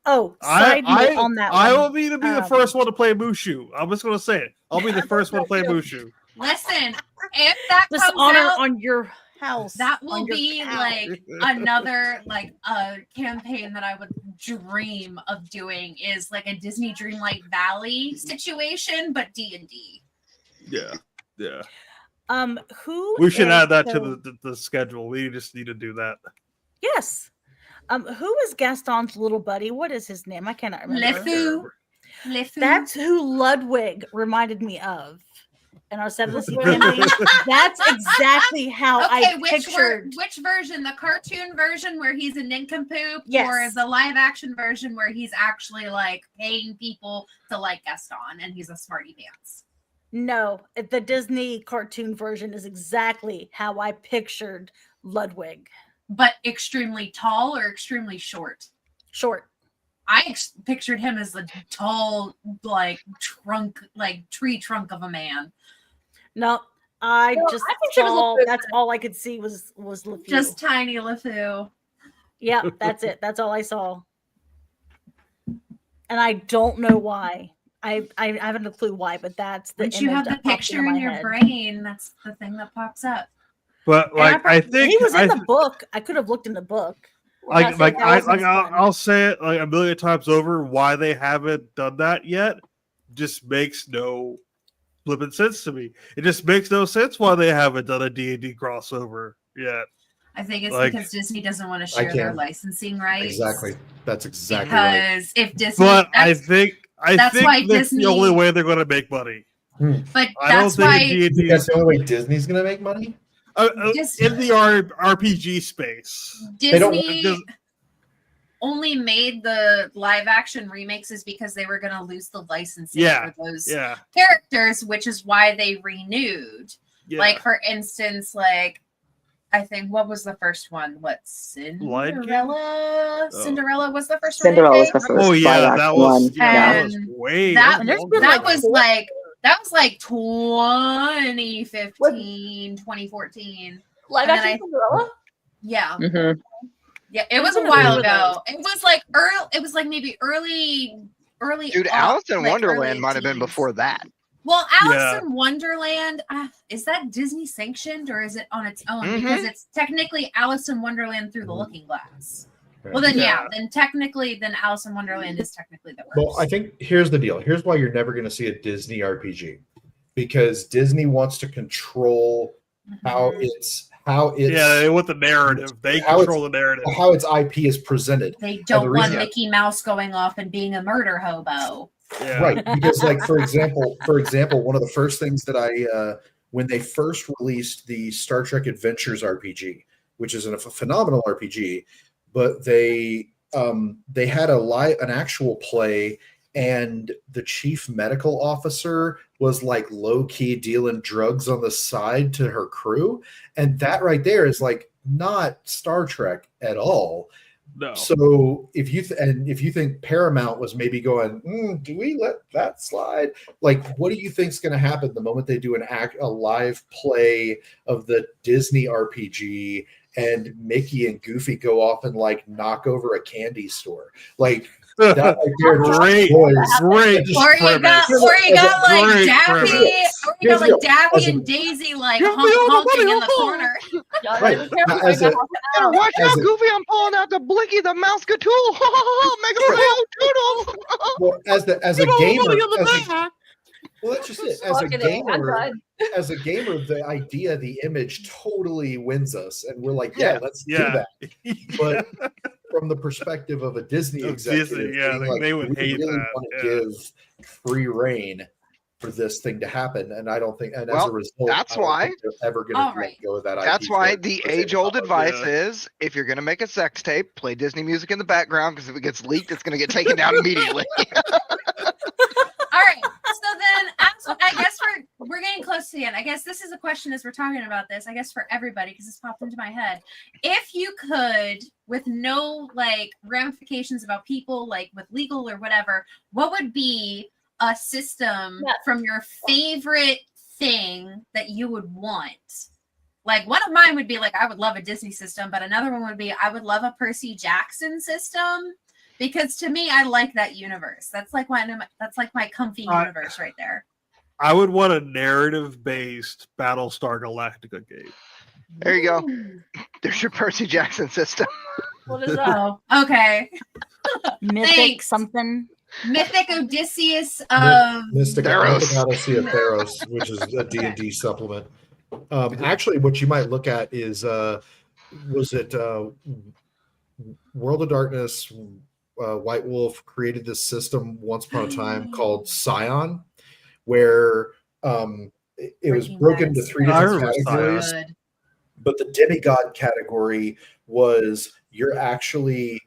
Oh, side note on that I one. will be the first one to play Mushu. I'm just going to say it. I'll be the first one to play Mushu. Listen, if that comes Dishonor out, on your house. that will on your be cow. like another like a campaign that I would dream of doing is like a Disney Dreamlight Valley situation, but D&D. Yeah, yeah. Who We should is add that the- to the schedule. We just need to do that. Yes. Who is Gaston's little buddy? What is his name? I cannot remember. LeFou. That's who Ludwig reminded me of in our 7th campaign. That's exactly how I pictured. Which version? The cartoon version where he's a nincompoop, Yes. or the live action version where he's actually like paying people to like Gaston and he's a smarty pants? No, the Disney cartoon version is exactly how I pictured Ludwig. But extremely tall or extremely short? Short. I pictured him as a tall, like tree trunk of a man. No, I No, just I pictured saw. LeFou. That's all I could see was LeFou. Just tiny LeFou. Yeah, that's it. That's all I saw. And I don't know why. I haven't a clue why, but that's the Once you image have the that pops picture into in my your head. brain, that's the thing that pops up. But And I think he was in the book. I could have looked in the book. I'll I'll say it like a million times over. Why they haven't done that yet just makes no flippant sense to me. It just makes no sense why they haven't done a D&D crossover yet. I think it's Like- because Disney doesn't want to share their can't. licensing rights. Exactly. That's exactly right. Because if Disney, But I that's think that's why that's Disney- the only way they're going to make money. but I don't that's think why D&D That's the only way Disney's going to make money? Just- in the RPG space. They don't- Disney only made the live action remakes is because they were going to lose the licensing Yeah, for those Yeah, characters, which is why they renewed. yeah. Like for instance, like I think what was the first one? What Lion King? Cinderella? Oh. Cinderella was the first one. I Cinderella was think? the first Oh yeah, live that action was one. that was And way. that- was there's long been, ago. That was like 2015, 2014. Live And then action Cinderella? Yeah. Mhm. Yeah, it was a Wasn't while it ago. It was like maybe early Dude, on, Alice in like Wonderland early might have been teens. before that. Well, Alice Yeah. in Wonderland, is that Disney sanctioned or is it on its own? Mhm. Because it's technically Alice in Wonderland through the Mhm. Looking Glass. Well, then Yeah. then technically, then Alice in Wonderland is technically the worst. Well, I think here's the deal. Here's why you're never going to see a Disney RPG, because Disney wants to control how Mhm. it's Yeah, they want the narrative. They How control the narrative. how its IP is presented. They don't the want reason- Mickey Mouse going off and being a murder hobo. Yeah. Right, because like for example, one of the first things that I when they first released the Star Trek Adventures RPG, which is a phenomenal RPG, but they had an actual play, and the chief medical officer was like low key dealing drugs on the side to her crew, and that right there is like not Star Trek at all. No. So if you if you think Paramount was maybe going, do we let that slide? Like, what do you think's going to happen the moment they do a live play of the Disney RPG and Mickey and Goofy go off and like knock over a candy store? Like that right there Great, great Or you got, premise. like Great Daffy, premise. or you got like Daffy As a- and Daisy like Give me all the honking money, in the oh. corner. Yeah, Right. be careful, As I a- got Better watch As out, a- Goofy! I'm pulling out the Blicky the Mouse Gatool. Make a little toodles. well, as a gamer, well, that's just it. As a Fucking A, I'm gamer, done. as a gamer, the idea, the image totally wins us, and we're like, yeah, let's do Yeah. that. But from the perspective of a Disney Of executive, Disney, yeah, being they would we hate really that, want to yeah. give free reign for this thing to happen, and I don't think, and as Well, a result, that's I don't why- think they're ever going All to right. let go of that. That's IP why for the the age-old same advice Yeah. is, if you're gonna make a sex tape, play Disney music in the background, because if it gets leaked, it's gonna get taken down immediately. All right. So then, I guess we're getting close to the end. I guess this is a question as we're talking about this. I guess for everybody, because this popped into my head. If you could, with no like ramifications about people, like with legal or whatever, what would be a system from your favorite thing that you would want? Like one of mine would be like I would love a Disney system, but another one would be I would love a Percy Jackson system. Because to me, I like that universe. That's like my comfy universe right there. I would want a narrative-based Battlestar Galactica game. There you go. Ooh. There's your Percy Jackson system. What is that? Oh, okay. Mythic Thanks. something. Mythic Odysseus of Mystic Theros. Odyssey of Theros, which is a D&D supplement. Actually, what you might look at is, was it World of Darkness? White Wolf created this system once upon a time called Scion, where it was Breaking broken Bad into is three I different remember categories. Scion. good. But the demigod category was you're actually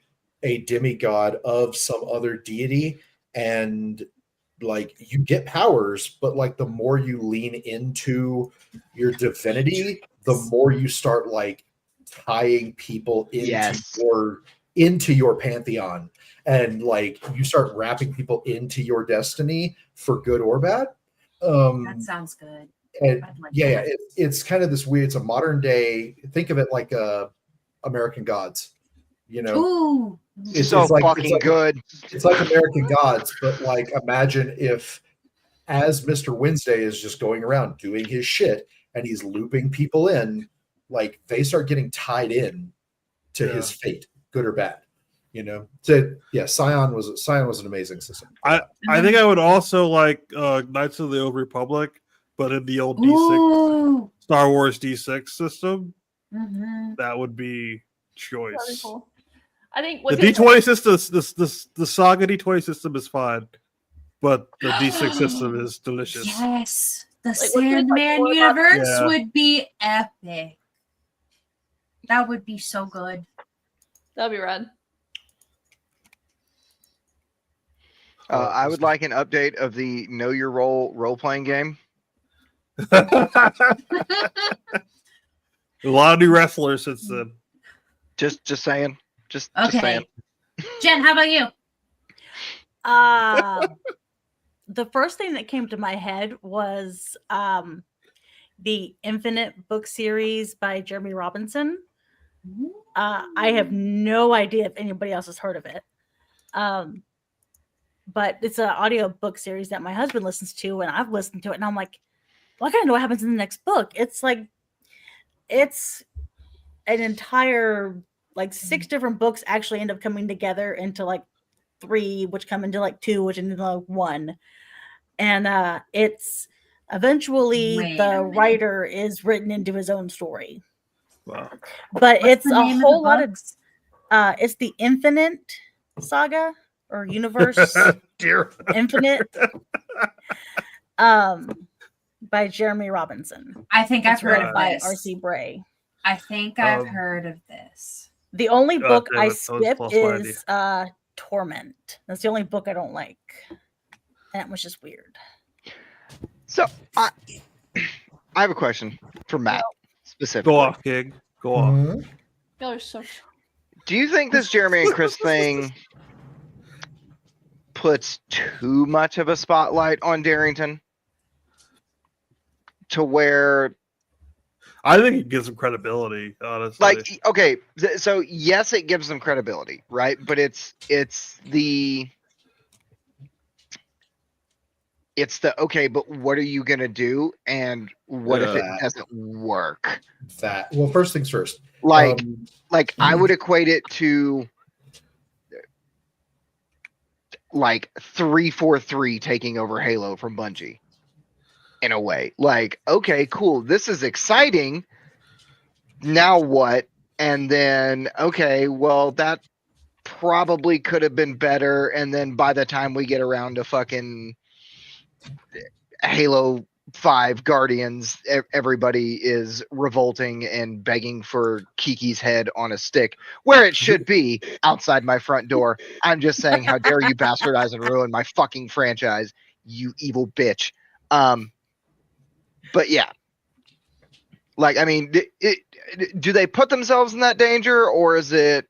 a demigod of some other deity, and like you get powers, but like the more you lean into your divinity, the more you start like tying people Yes. into your pantheon, and like you start wrapping people into your destiny for good or bad. That sounds good. And I'd like yeah, that. it's kind of this weird. It's a modern day. Think of it like American Gods. You know, Ooh. It's So like- fucking it's like- good. it's like American Gods, but like imagine if, as Mr. Wednesday is just going around doing his shit and he's looping people in, like they start getting tied in to his fate, good or bad. You know, so yeah, Scion was an amazing system. I think I would also like Knights of the Old Republic, but in the old D6 Ooh. Star Wars D6 system. Mhm. That would be That'd be choice. cool. I think The D20 system, the Saga D20 system is fine, but the D6 system is delicious. Yes. The Like, what do you Sandman think more about- universe Yeah. would be epic. That would be so good. That'd be rad. I would like an update of the Know Your Role playing game. A lot of new wrestlers since then. Just saying. Just Okay. saying. Jen, how about you? The first thing that came to my head was the Infinite book series by Jeremy Robinson. I have no idea if anybody else has heard of it. But it's an audio book series that my husband listens to, and I've listened to it, and I'm like, well, I gotta know what happens in the next book. It's like, it's an entire, like 6 different books actually end up coming together into like 3, which come into like 2, which into like 1. And it's eventually Wait a the minute. writer is written into his own story. Wow. But What's it's the a name of whole the lot of books? it's the Infinite Saga or Universe Dear. Infinite by Jeremy Robinson. I think I've It's heard read of by this. R.C. Bray. I think I've Um, heard of this. The only God book damn I it, that was skipped plus my idea. is Torment. That's the only book I don't like. And that was just weird. So I have a question for Matt specifically. Go off, King. Go off. Mhm. Y'all are so. Do you think this Jeremy and Chris thing puts too much of a spotlight on Darrington to where, I think it gives him credibility, honestly. like, okay, so yes, it gives them credibility, right? But it's the okay, but what are you gonna do, and what if it doesn't work? Well, first things first. Like I would equate it to like 343 taking over Halo from Bungie in a way. Like, okay, cool, this is exciting. Now what? And then, okay, well, that probably could have been better. And then by the time we get around to fucking Halo 5 Guardians, everybody is revolting and begging for Kiki's head on a stick, where it should be, outside my front door. I'm just saying, how dare you bastardize and ruin my fucking franchise, you evil bitch. But yeah, like, I mean, do they put themselves in that danger, or is it?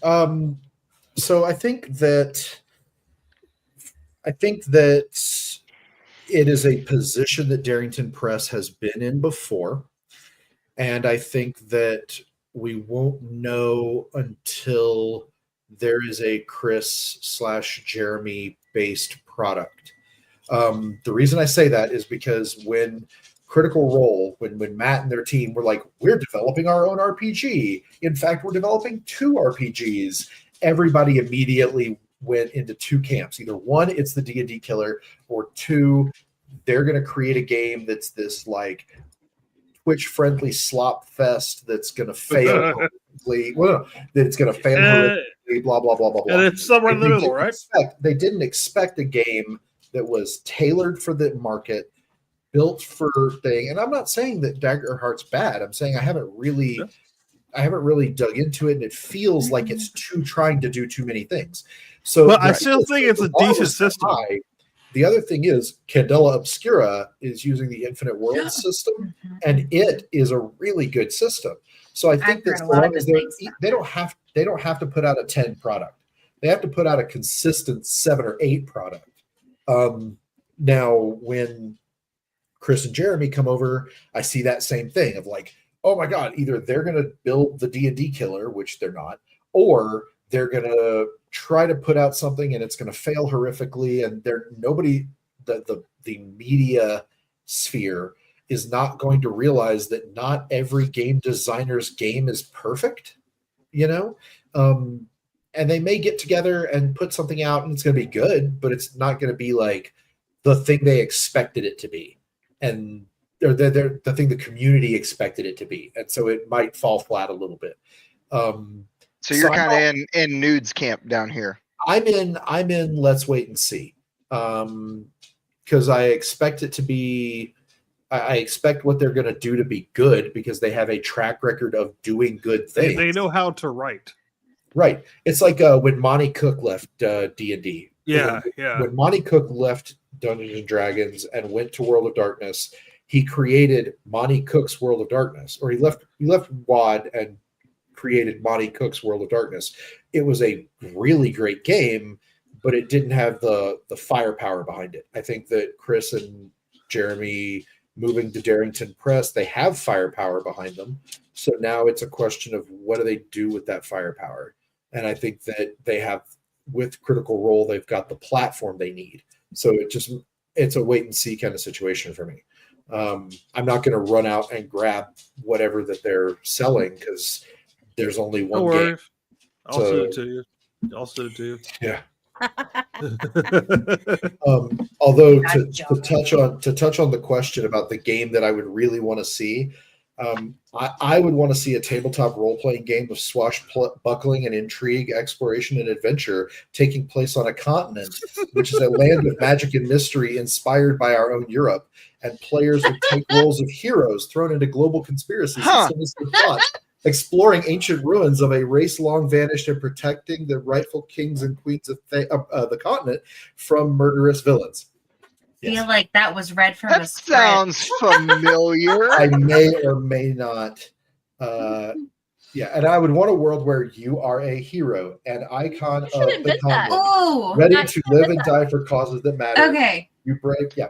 So I think that it is a position that Darrington Press has been in before, and I think that we won't know until there is a Chris/Jeremy based product. The reason I say that is because when Critical Role, when Matt and their team were like, we're developing our own RPG. In fact, we're developing 2 RPGs. Everybody immediately went into 2 camps. Either one, it's the D&D killer, or 2, they're going to create a game that's this like Twitch-friendly slop fest that's going to fail. That it's going to fail. Blah, blah, blah, blah, blah. And it's somewhere in the middle, right? They didn't expect a game that was tailored for the market, built for thing. And I'm not saying that Daggerheart's bad. I'm saying I haven't really dug into it, and it feels like it's trying to do too many things. So, but I still think it's a decent system. The other thing is, Candela Obscura is using the Infinite World system, and it is a really good system. So I think that as long as they don't have to put out a 10 product, they have to put out a consistent 7 or 8 product. Now, when Chris and Jeremy come over, I see that same thing of like, oh my God, either they're going to build the D&D killer, which they're not, or they're going to try to put out something and it's going to fail horrifically. And the media sphere is not going to realize that not every game designer's game is perfect, and they may get together and put something out and it's going to be good, but it's not going to be like the thing they expected it to be. And they're the thing the community expected it to be. And so it might fall flat a little bit. So you're kind of in nudes camp down here. I'm in let's wait and see. Because I expect it to be, I expect what they're going to do to be good, because they have a track record of doing good things. They know how to write. Right. It's like when Monty Cook left D&D. Yeah. When Monty Cook left Dungeons and Dragons and went to World of Darkness, he created Monty Cook's World of Darkness, or he left WoD and created Monty Cook's World of Darkness. It was a really great game, but it didn't have the firepower behind it. I think that Chris and Jeremy moving to Darrington Press, they have firepower behind them. So now it's a question of what do they do with that firepower? And I think that they have, with Critical Role, they've got the platform they need. So it's a wait and see kind of situation for me. I'm not going to run out and grab whatever that they're selling, because there's only one game. I'll send it to you. Yeah. Although to touch on the question about the game that I would really want to see, I would want to see a tabletop role-playing game of swashbuckling and intrigue, exploration, and adventure taking place on a continent, which is a land of magic and mystery inspired by our own Europe, and players would take roles of heroes thrown into global conspiracies and sinister plots, exploring ancient ruins of a race long vanished and protecting the rightful kings and queens of the continent from murderous villains. I feel like that was read from that a script. sounds familiar. I may or may not Yeah, and I would want a world where you are a hero, an icon You should of the invent that. continent, Oh, ready I to should live invent and die for causes that matter. okay. You brave, yeah.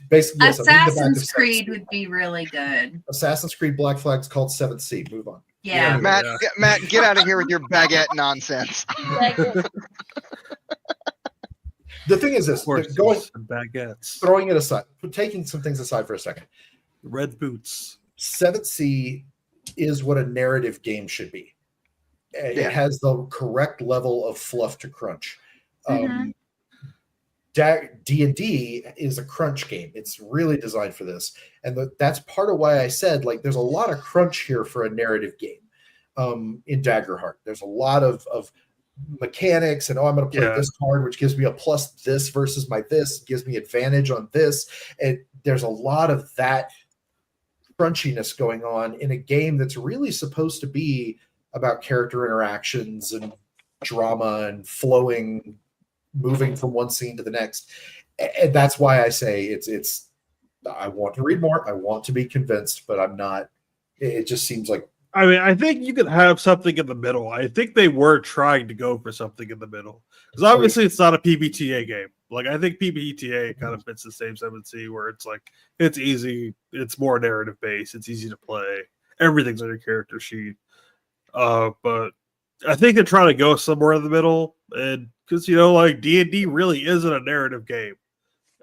Basically, yes, I'm reading the back of Assassin's 7th Creed Sea. would be really good. Assassin's Creed Black Flag's called 7th Sea. Move on. Yeah. Matt, Yeah. Matt, get out of here with your baguette nonsense. The thing is this: Horses and baguettes, throwing it aside, taking some things aside for a second. red boots. 7th Sea is what a narrative game should be. Yeah. It has the correct level of fluff to crunch. Mhm. D&D is a crunch game. It's really designed for this. And that's part of why I said, like, there's a lot of crunch here for a narrative game in Daggerheart. There's a lot of mechanics and, I'm going to play this card, which gives me a plus this versus my this, gives me advantage on this. And there's a lot of that crunchiness going on in a game that's really supposed to be about character interactions and drama and flowing, moving from one scene to the next. And that's why I say it's I want to read more. I want to be convinced, but I'm not. It just seems like, I mean, I think you could have something in the middle. I think they were trying to go for something in the middle because obviously it's not a PBTA game. Like, I think PBTA kind of fits the same 7C where it's like it's easy, it's more narrative based, it's easy to play, everything's on your character sheet. But I think they're trying to go somewhere in the middle, and because like D&D really isn't a narrative game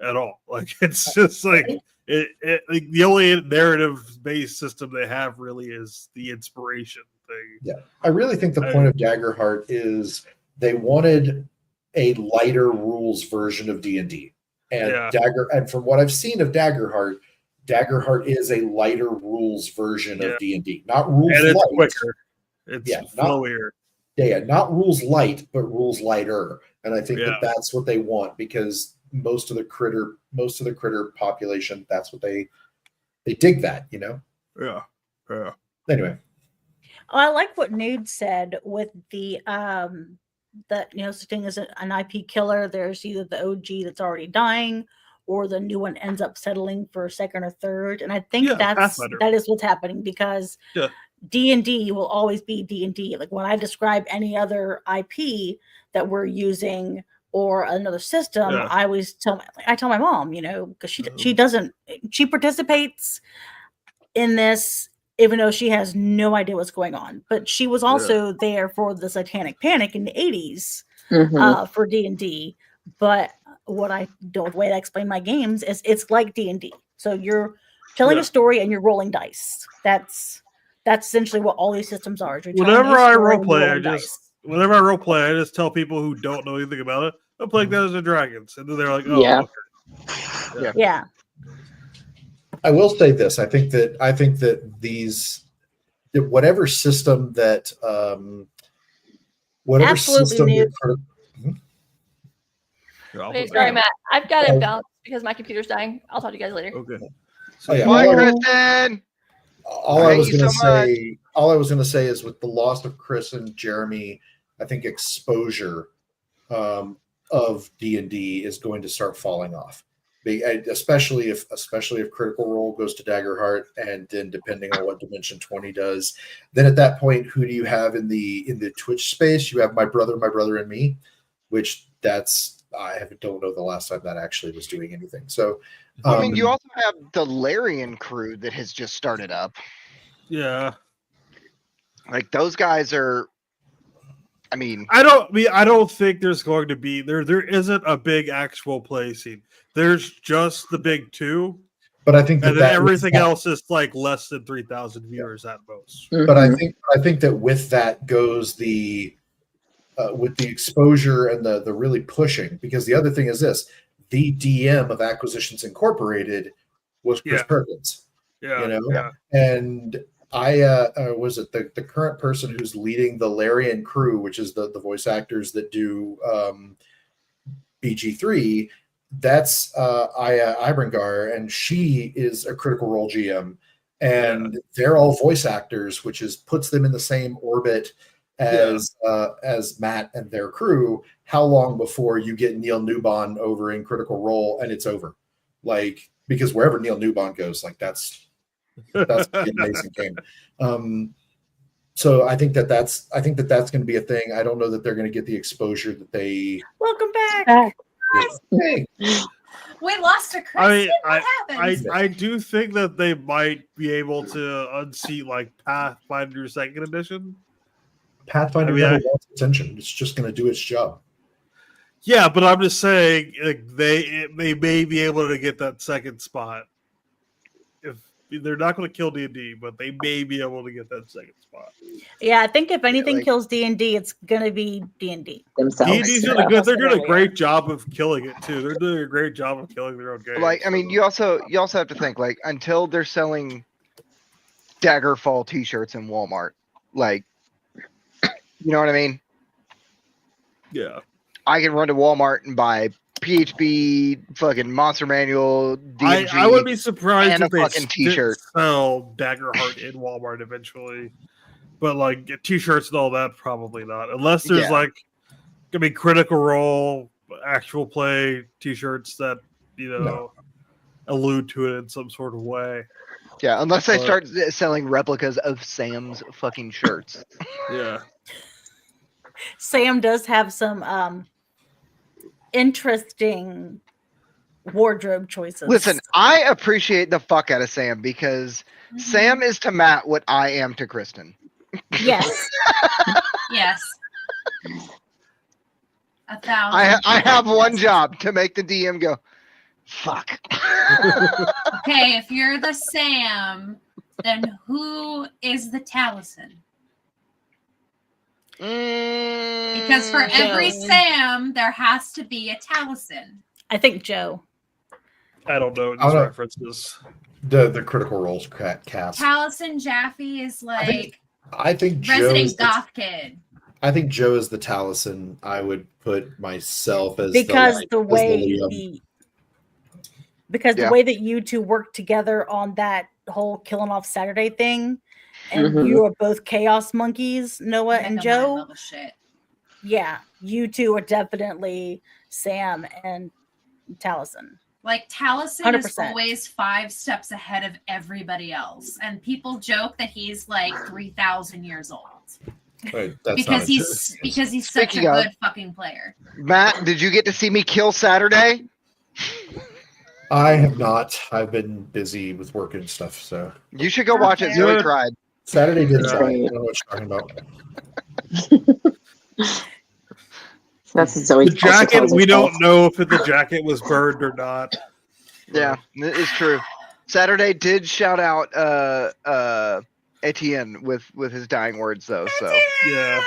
at all. Like, it's just like like the only narrative based system they have really is the inspiration thing. yeah. I really think the point of Daggerheart is they wanted a lighter rules version of D&D, and and from what I've seen of Daggerheart is a lighter rules version of D&D, not rules and it's light. quicker. It's flowier. Not rules light, but rules lighter. And I think that's what they want, because most of the critter population, that's what they dig that, Yeah. Anyway. I like what Nude said with the such thing as an IP killer. There's either the OG that's already dying, or the new one ends up settling for second or third. And I think that is what's happening, because D&D will always be D&D. Like, when I describe any other IP that we're using or another system, I always tell my mom, because she participates in this even though she has no idea what's going on. But she was also there for the Satanic Panic in the 80s for D&D. But the way I explain my games is it's like D&D. So you're telling a story and you're rolling dice. That's essentially what all these systems are. Whenever I roleplay, I just tell people who don't know anything about it, I'm playing Dungeons and Dragons, and then they're like, "Oh, okay." Yeah. I will say this: I think that whatever system that Wait, sorry, Matt. I've got it balanced because my computer's dying. I'll talk to you guys later. Okay. Bye, Kristen. All I was going to say is, with the loss of Chris and Jeremy, I think exposure of D&D is going to start falling off, especially if Critical Role goes to Daggerheart, and then depending on what Dimension 20 does, then at that point, who do you have in the Twitch space? You have my brother, and me, which I don't know the last time that actually was doing anything. So, I mean, you also have the Larian crew that has just started up. Yeah, like those guys are. I mean, I don't think there's going to be there isn't a big actual play scene. There's just the big two, but I think that everything else is like less than 3,000 viewers at most. But I think that with that goes with the exposure and the really pushing, because the other thing is this: the DM of Acquisitions Incorporated was Chris Perkins. And I was it the current person who's leading the Larian crew, which is the voice actors that do BG3. That's Aya Ibrangar, and she is a Critical Role GM, and they're all voice actors, which puts them in the same orbit as Matt and their crew. How long before you get Neil Newbon over in Critical Role and it's over? Like, because wherever Neil Newbon goes, like that's an amazing game. So I think that's going to be a thing. I don't know that they're going to get the exposure that they. Welcome back. Back. Hey, We lost to I mean, Kristen. What happened? I do think that they might be able to unseat like Pathfinder Second Edition. Pathfinder I mean, never wants attention. It's just going to do its job. Yeah, but I'm just saying like, they may be able to get that second spot. If they're not going to kill D&D, but they may be able to get that second spot. Yeah, I think if anything like- kills D&D, it's gonna be D&D. Themselves. D&D's doing good. They're doing a great job of killing it too. They're doing a great job of killing their own game. Like, I mean, you also have to think like until they're selling Daggerfall T-shirts in Walmart, like, you know what I mean? yeah. I can run to Walmart and buy PHB, fucking Monster Manual, D&G. I would be surprised and a if they fucking T-shirt. sell Daggerheart in Walmart eventually. But like T-shirts and all that, probably not. Unless there's Yeah. like, I mean, Critical Role, actual play T-shirts that allude to it in some sort of way. Yeah, unless they But- start selling replicas of Sam's fucking shirts. Yeah. Sam does have some interesting wardrobe choices. Listen, I appreciate the fuck out of Sam because Sam is to Matt what I am to Kristen. Yes. Yes. 1,000. I have one job to make the DM go, fuck. Okay, if you're the Sam, then who is the Taliesin? Because for every Joe. Sam, there has to be a Taliesin. I think Joe. I don't know I these don't know. references. The Critical Roles cast. Taliesin Jaffe is like I think Joe resident is the, goth kid. I think Joe is the Taliesin. I would put myself as Because the as way Liam. Yeah. the way that you two worked together on that whole killing off Saturday thing, and Mhm. you are both chaos monkeys, Noah Make and a Joe. mind level shit. Yeah, you two are definitely Sam and Taliesin. Like Taliesin is 100%. always 5 steps ahead of everybody else, and people joke that he's like 3,000 years old Right, that's because not he's such Speaking a of- good fucking player. Matt, did you get to see me kill Saturday? I have not. I've been busy with work and stuff. So You should go watch it. Okay. Zoe Good. tried. Saturday did That's try. I right. don't know what you're talking about. That's Zoe. The jacket, we don't know if the jacket was burned or not. Yeah, it is true. Saturday did shout out Etienne with his dying words though. So Yeah.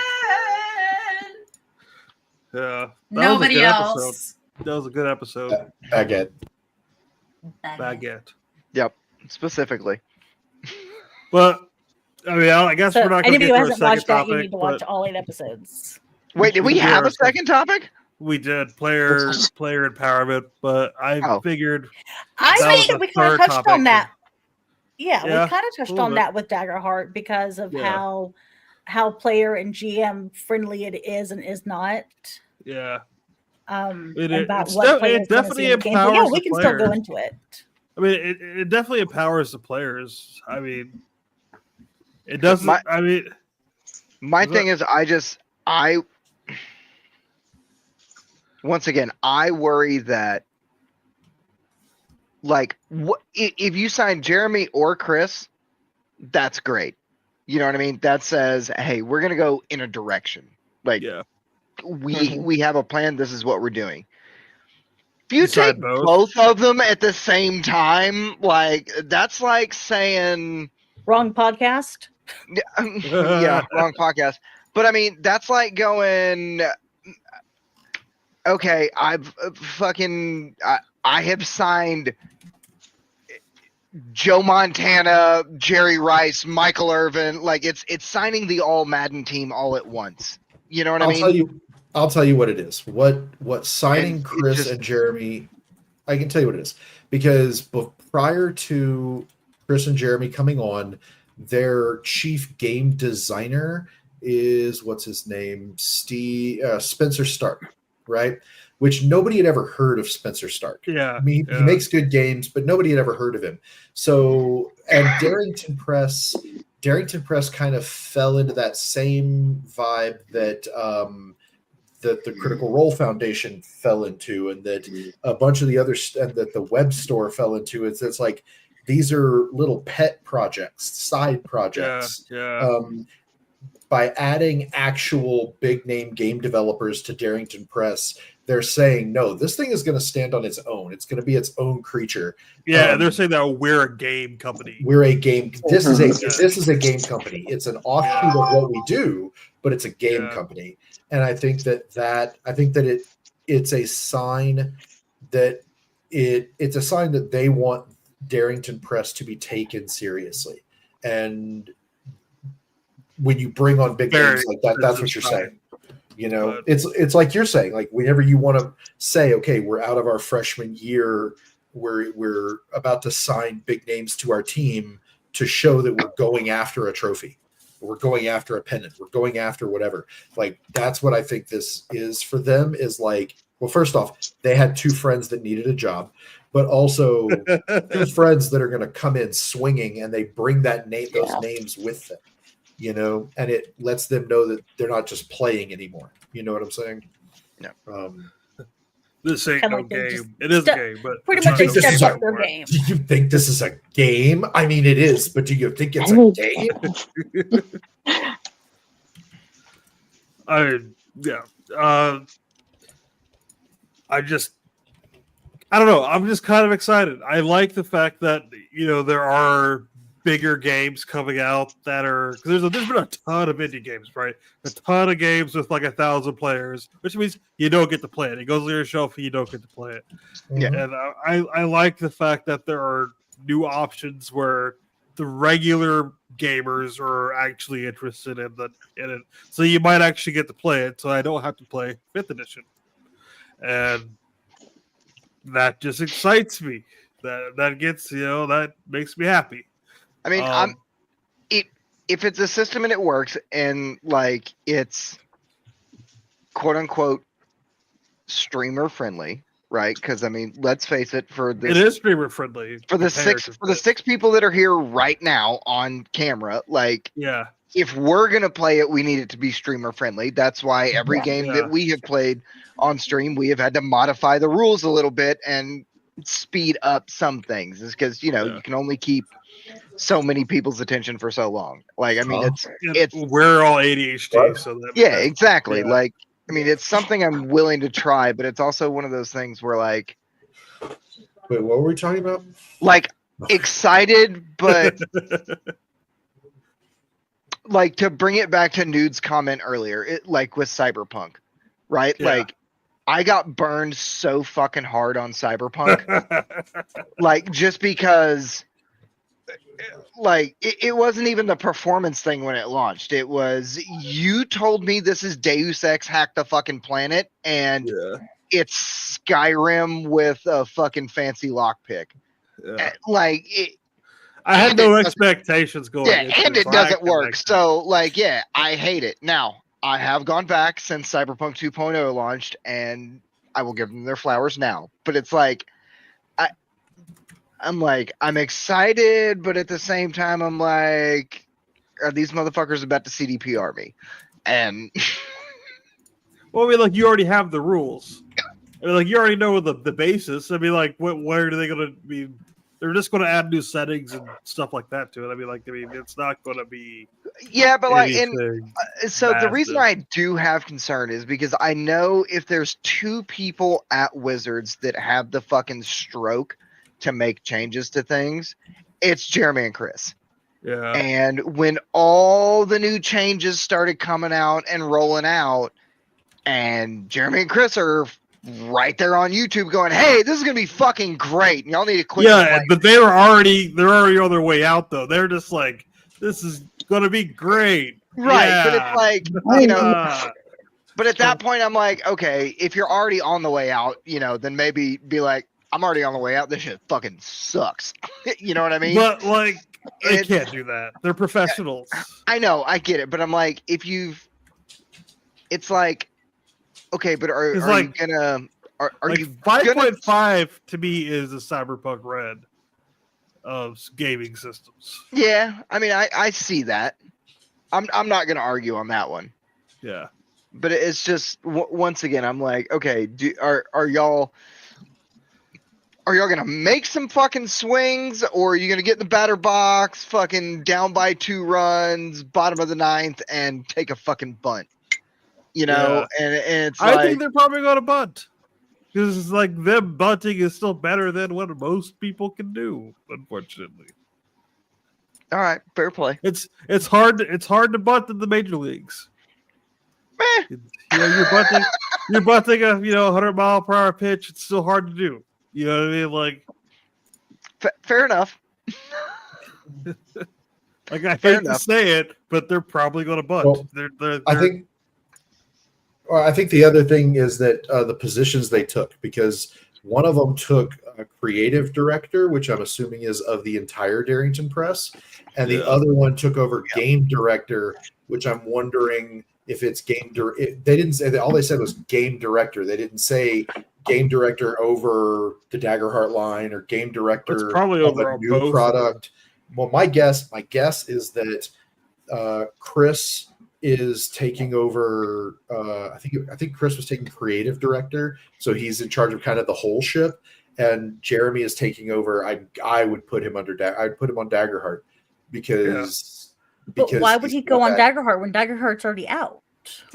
Yeah. That Nobody was a good else. Episode. That was a good episode. Baguette. Baguette. specifically. But I mean, I guess So we're not going to anybody get who to our hasn't second watched that, topic. you need to watch but all 8 episodes. Wait, did we Yeah, have a our second- second topic? we did player empowerment, but I Oh. figured I That was think the we kind third of touched topic. on that. Yeah, Yeah, we kind of touched little on bit. that with Daggerheart because of Yeah. how player and GM friendly it is and is not. yeah. And It- about it's what def- players it wanna definitely see in the game. But yeah, empowers we the can still go player. into it. I mean, it definitely empowers the players. I mean, it doesn't. My- I mean, My Is thing is, I once again, I worry that like if you sign Jeremy or Chris, that's great. You know what I mean? That says, hey, we're gonna go in a direction. Like yeah. we have a plan. This is what we're doing. If you Decide take both. both of them at the same time, like that's like saying, Wrong podcast. yeah, wrong podcast. But I mean, that's like going, okay, I've I have signed Joe Montana, Jerry Rice, Michael Irvin. Like it's signing the all Madden team all at once. You know what I mean? I'll tell you what it is. What signing And it Chris just- and Jeremy, I can tell you what it is. Because prior to Chris and Jeremy coming on, their chief game designer is what's his name? Spencer Stark, right? Which nobody had ever heard of Spencer Stark. Yeah. I mean, yeah. he makes good games, but nobody had ever heard of him. So at Darrington Press, Darrington Press kind of fell into that same vibe that that the Critical Role Foundation fell into, and that a bunch of the other and that the web store fell into. It's like these are little pet projects, side projects. By adding actual big name game developers to Darrington Press, they're saying, no, this thing is going to stand on its own. It's going to be its own creature. Yeah, they're saying that we're a game company. We're a game. This is a game company. It's an offshoot of what we do, but it's a game company. And I think that it's a sign that it's a sign that they want Darrington Press to be taken seriously. And when you bring on big names like that, that's what you're saying. You know, it's like you're saying, like whenever you want to say, okay, we're out of our freshman year, we're about to sign big names to our team to show that we're going after a trophy, we're going after a pennant, we're going after whatever. Like that's what I think this is for them. Is like, well, first off, they had two friends that needed a job, but also two friends that are going to come in swinging, and they bring that name, those names with them. You know, and it lets them know that they're not just playing anymore. You know what I'm saying? Yeah. This ain't no game. It is a game, but pretty much this is a game. Do you think this is a game? I mean, it is, but do you think it's a game? I don't know. I'm just kind of excited. I like the fact that, you know, there are bigger games coming out that are, because there's been a ton of indie games, right? A ton of games with like 1,000 players, which means you don't get to play it. It goes on your shelf and you don't get to play it. Yeah. And I like the fact that there are new options where the regular gamers are actually interested in it. So you might actually get to play it, so I don't have to play 5th edition. And that just excites me. That gets, you know, that makes me happy. I mean, if it's a system and it works, and like it's quote unquote streamer friendly, right? Because I mean, let's face it, it is streamer friendly for the six people that are here right now on camera. Like, if we're gonna play it, we need it to be streamer friendly. That's why every game that we have played on stream, we have had to modify the rules a little bit and speed up some things. Is because you can only keep so many people's attention for so long. Like, I mean, it's we're all ADHD, so that exactly. Yeah. Like, I mean, it's something I'm willing to try, but it's also one of those things where, like, wait, what were we talking about? Like, excited, but like, to bring it back to Nude's comment earlier, like with Cyberpunk, right? Yeah. Like, I got burned so fucking hard on Cyberpunk, like, just because. Like it wasn't even the performance thing when it launched. It was, you told me this is Deus Ex hack the fucking planet, and it's Skyrim with a fucking fancy lockpick. Like I had no expectations going. And it doesn't work. So like, I hate it. Now I have gone back since Cyberpunk 2.0 launched, and I will give them their flowers now. But it's like, I'm like, I'm excited, but at the same time, I'm like, are these motherfuckers about to CDPR me? And well, I mean, like, you already have the rules. I mean, like, you already know the basis. I mean, like, where are they going to be? They're just going to add new settings and stuff like that to it. I mean, it's not going to be. Yeah, but like, so massive. The reason I do have concern is because I know if there's two people at Wizards that have the fucking stroke to make changes to things, it's Jeremy and Chris. Yeah. And when all the new changes started coming out and rolling out, and Jeremy and Chris are right there on YouTube going, "Hey, this is gonna be fucking great. And y'all need to quit." Yeah, but they're already on their way out though. They're just like, "This is gonna be great." Right. Yeah. But it's like, but at that point I'm like, okay, if you're already on the way out, then maybe be like, I'm already on the way out. This shit fucking sucks. You know what I mean? But like, they can't do that. They're professionals. I know, I get it, but I'm like, it's like, okay, but are you gonna? Are like you 5.5 to me is a Cyberpunk Red? of gaming systems. Yeah, I mean, I see that. I'm not gonna argue on that one. Yeah. But it's just once again, I'm like, okay, are y'all gonna make some fucking swings, or are you gonna get in the batter box, fucking down by 2 runs, bottom of the 9th, and take a fucking bunt? You know, and it's I like, think they're probably going to bunt because it's like them bunting is still better than what most people can do. Unfortunately, all right, fair play. it's hard to bunt in the major leagues. Meh. You know, you're bunting a 100-mile-per-hour pitch. It's still hard to do. You know what I mean? Like, Fair enough. like I Fair hate enough. to say it, but they're probably going to bunt. Well, They're I think the other thing is that the positions they took, because one of them took a creative director, which I'm assuming is of the entire Darrington Press, and the other one took over game director, which I'm wondering if it's they didn't say that. All they said was game director. They didn't say game director over the Daggerheart line or game director It's probably of over a on new both. product. Well, my guess is that Chris is taking over. I think Chris was taking creative director, so he's in charge of kind of the whole ship. And Jeremy is taking over. I would put him under. I'd put him on Daggerheart because. But why would he go on that? Daggerheart when Daggerheart's already out?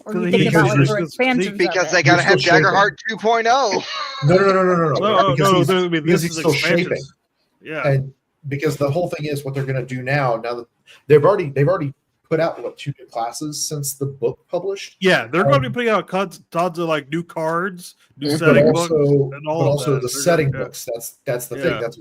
Or you Because think he- about like because- for expansions Because of they it? gotta have He's still Daggerheart 2.0. No. Because I mean, because this he's is still expansions. shaping. Yeah. And because the whole thing is what they're going to do now that they've already put out 2 new classes since the book published. Yeah, they're going to be putting out tons of like new cards, new But setting books, also, and all of that. the They're setting gonna- books. That's the Yeah. thing. That's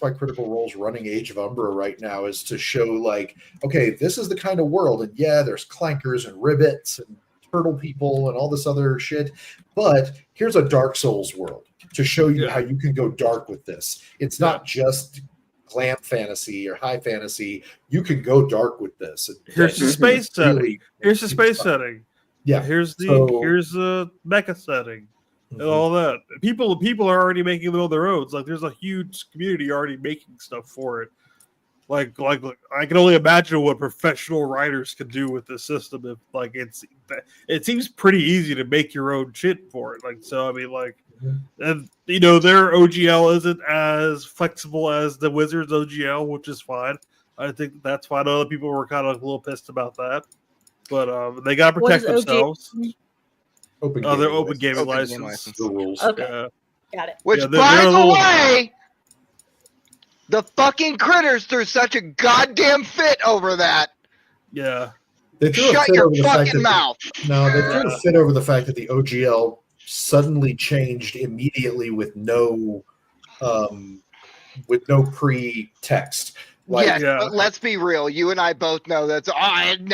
why Critical Role's running Age of Umbra right now, is to show like, okay, this is the kind of world, and yeah, there's clankers and ribbits and turtle people and all this other shit, but here's a Dark Souls world to show you how you can go dark with this. It's not just glam fantasy or high fantasy. You can go dark with this. Here's the space setting. Here's the space setting. Yeah. Here's the mecha setting and all that. People are already making them on their own. Like there's a huge community already making stuff for it. Like I can only imagine what professional writers could do with this system. If like it seems pretty easy to make your own shit for it. Like so, I mean, like, and their OGL isn't as flexible as the Wizards OGL, which is fine. I think that's fine. Other people were kind of a little pissed about that, but they got to protect themselves. Open their open gaming license. The rules. Okay. Got it. Which, Yeah, by they're the little- way, the fucking critters threw such a goddamn fit over that. Yeah. They threw a Shut fit your over the fact fucking that mouth. No, they threw a fit over the fact that the OGL suddenly changed immediately with no pre-text. Like, Yes, but let's be real. You and I both know that's now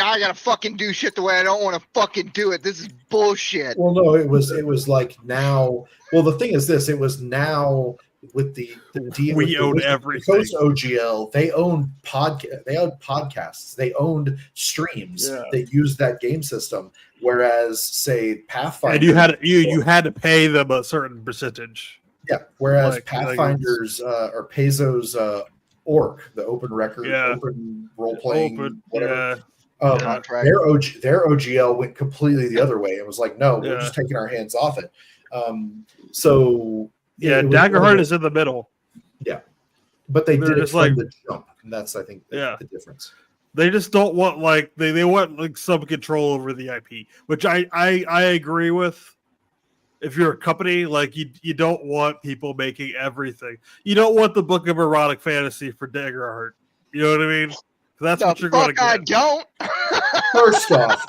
I gotta fucking do shit the way I don't want to fucking do it. This is bullshit. well, no, it was like now. Well, the thing is this: it was now with the deal. We own everything. Coast OGL, they owned podcasts, they owned streams that used that game system. Whereas, say, Pathfinder, and you had to pay them a certain percentage. Yeah. Whereas Like, Pathfinder's or Paizo's Orc, the open record, open role playing, whatever. Their OGL went completely the other way. It was like, no, we're just taking our hands off it. Daggerheart is in the middle. Yeah, but they did it from like the jump, and that's I think the difference. They just don't want they want like some control over the IP, which I agree with. If you're a company, like you don't want people making everything. You don't want the Book of Erotic Fantasy for Daggerheart. You know what I mean? That's what you're going to get. I don't. First off,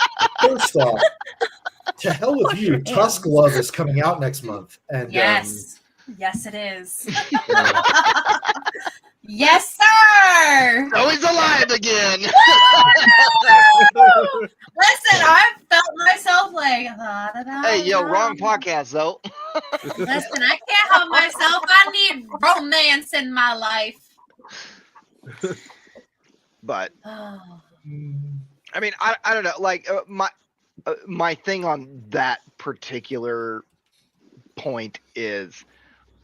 to hell with you. Tusk Love is coming out next month, and yes, it is. Yes, sir. Oh, he's alive again. Listen, I've felt myself like. Hey, yo, wrong podcast though. Listen, I can't help myself. I need romance in my life. But I mean, I don't know. Like my thing on that particular point is,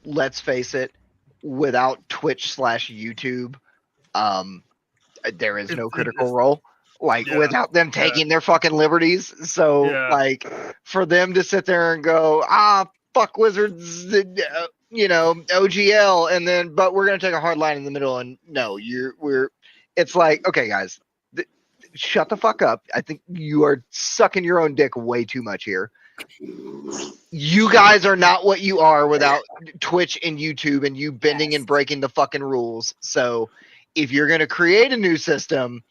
let's face it, without Twitch/YouTube, there is no It Critical just- Role. Like Yeah, without them taking their fucking liberties. So Yeah. like for them to sit there and go, fuck Wizards, OGL, and then but we're gonna take a hard line in the middle, and no, it's like, okay, guys, shut the fuck up. I think you are sucking your own dick way too much here. You guys are not what you are without Twitch and YouTube and you bending and breaking the fucking rules. So if you're gonna create a new system,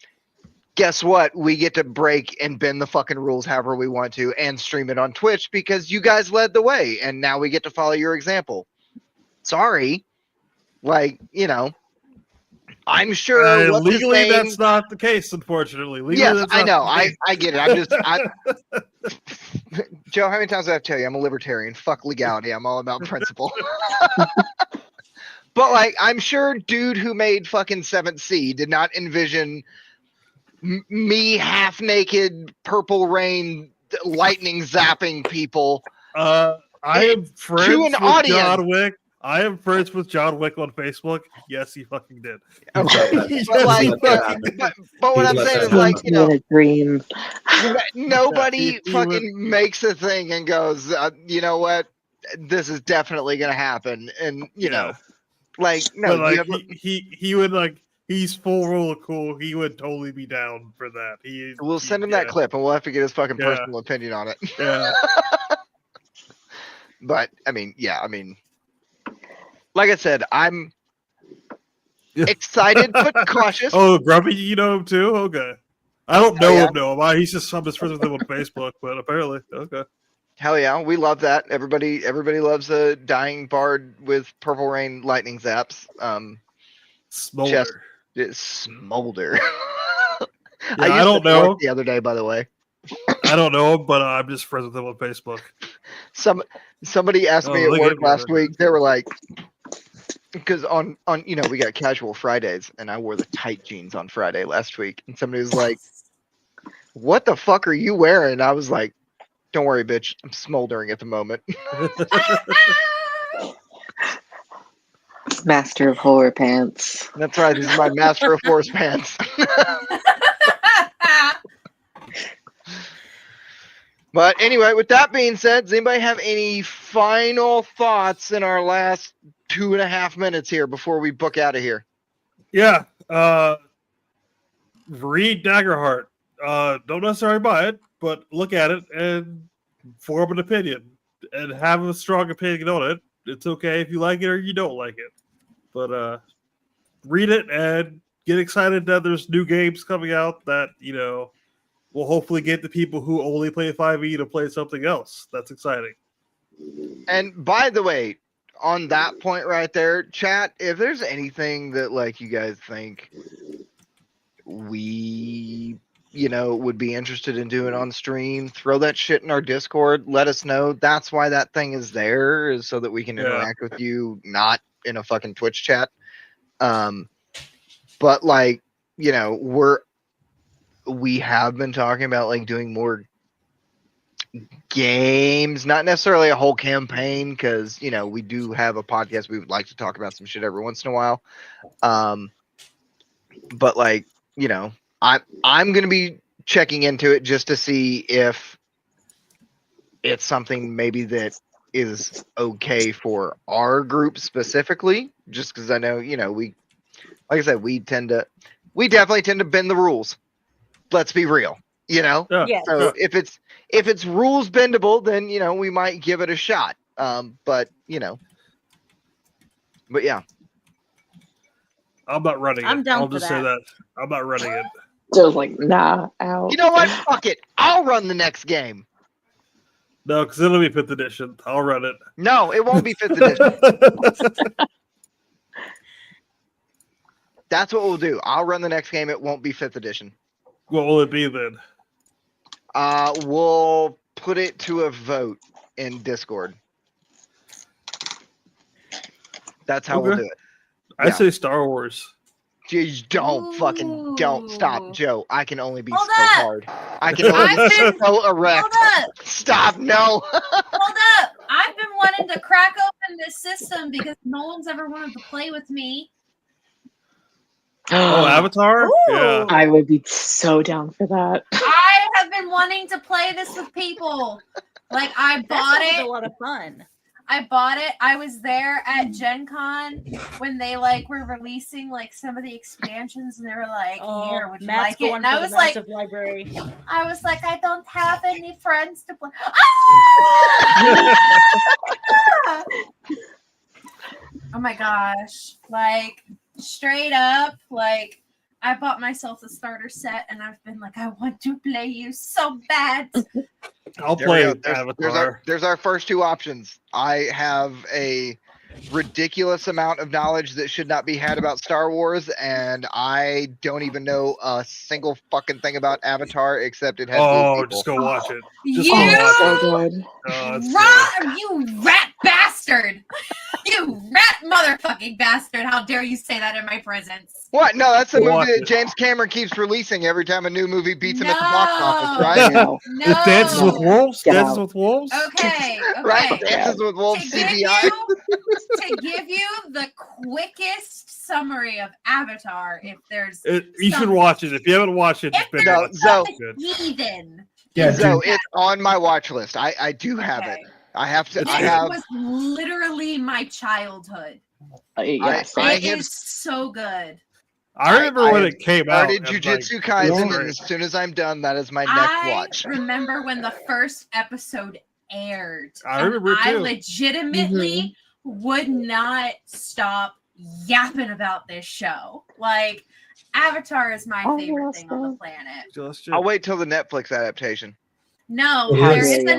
guess what? We get to break and bend the fucking rules however we want to and stream it on Twitch because you guys led the way and now we get to follow your example. Sorry. Like, I'm sure what's his legally name- that's not the case, unfortunately. Legally, yes, that's I not know. the case. I get it. I'm just Joe, how many times do I have to tell you I'm a libertarian? Fuck legality. I'm all about principle. But like, I'm sure dude who made fucking 7th Sea did not envision me half naked, purple rain, lightning zapping people. I am friends an with audience. John Wick. I am friends with John Wick on Facebook. Yes, he fucking did. Okay. Yes, But like, he fucking but what I'm Let saying that is like, Seems to be in a dream. nobody he fucking makes a thing and goes, you know what? This is definitely gonna happen, and like no, but you like have- he would like he's full rule of cool. He would totally be down for that. we'll send him that clip, and we'll have to get his fucking Yeah. personal opinion on it. Yeah. But like I said, I'm excited but cautious. Oh, Grumpy, you know him too? Okay. I don't know yeah. him, no. He's just I'm just friends with him on Facebook, but apparently, okay. Hell yeah, we love that. Everybody loves a dying bard with purple rain lightning zaps. Smolder. It's Smolder. Yeah, I used don't to know. work the other day, by the way. I don't know him, but I'm just friends with him on Facebook. Somebody asked me Oh, at look work at me. last week. They were like, because on we got casual Fridays, and I wore the tight jeans on Friday last week, and somebody was like, "What the fuck are you wearing?" I was like, "Don't worry, bitch. I'm smoldering at the moment." Master of horror pants. That's right. These are my Master of Horse pants. But anyway, with that being said, does anybody have any final thoughts in our last 2.5 minutes here before we book out of here? Yeah. Read Daggerheart. Don't necessarily buy it, but look at it and form an opinion and have a strong opinion on it. It's okay if you like it or you don't like it. But read it and get excited that there's new games coming out that, will hopefully get the people who only play 5e to play something else. That's exciting. And by the way, on that point right there, chat, if there's anything that like you guys think we would be interested in doing on stream, throw that shit in our Discord, let us know. That's why that thing is there, is so that we can interact with you, not in a fucking Twitch chat. But like, we have been talking about like doing more games, not necessarily a whole campaign, because we do have a podcast. We would like to talk about some shit every once in a while. But like, I'm gonna be checking into it just to see if it's something maybe that is okay for our group specifically, just because I know, we, like I said, we definitely tend to bend the rules. Let's be real, Yeah. Yeah. So if it's rules bendable, then we might give it a shot. But yeah, I'm not running it. I'm down I'll for just say that. that. I'm not running it. Joe's like, nah, out. you know what? Fuck it. I'll run the next game. No, because it'll be 5th edition. I'll run it. No, it won't be 5th edition. That's what we'll do. I'll run the next game. It won't be 5th edition. What will it be then? We'll put it to a vote in Discord. That's how we'll Okay. do it. I Yeah. say Star Wars. Jeez, don't stop, Joe. I can only be Hold so up. hard. I can only be I've been- so erect. Hold up. Stop, no. Hold up. I've been wanting to crack open in this system because no one's ever wanted to play with me. Oh, Avatar? Ooh. Yeah. I would be so down for that. I have been wanting to play this with people. Like I That bought sounds like it. a lot of fun. I bought it. I was there at Gen Con when they like were releasing like some of the expansions, and they were like, "Here, would you Matt's like it?" going And I for was the like, massive library. I don't have any friends to play. Ah! Oh my gosh! Like straight up, like I bought myself the starter set, and I've been like, I want to play you so bad. I'll There we play go. Avatar. There's our first two options. I have a ridiculous amount of knowledge that should not be had about Star Wars, and I don't even know a single fucking thing about Avatar except it had blue Oh, people. just go watch it. You, Just go watch So it. good. Oh, it's you rat bastard! You rat motherfucking bastard! How dare you say that in my presence? What? No, that's the Watch movie that it. James Cameron keeps releasing every time a new movie beats him at the box office, right? No. No. It's Dances with Wolves? Get Dances out. with Wolves? Okay. Right? Okay. Dances with Wolves To give CGI. to give you the quickest summary of Avatar, if there's You should watch it. If you haven't watched it, just binge No, watch it. so- It's good. heathen. Yeah, So dude. it's on my watch list. I do have it. I have to. It's I good. have. It was literally my childhood. Yes. I It have is so good. I remember when it came out. started and, like, Jujutsu Kaisen, Yeah. and as soon as I'm done, that is my next I watch. remember when the first episode aired. I and remember I too. legitimately would not stop yapping about this show. Like, Avatar is my Oh, favorite yes, thing on the yes. planet. Just I'll wait till the Netflix adaptation. No, It there is. is a No, a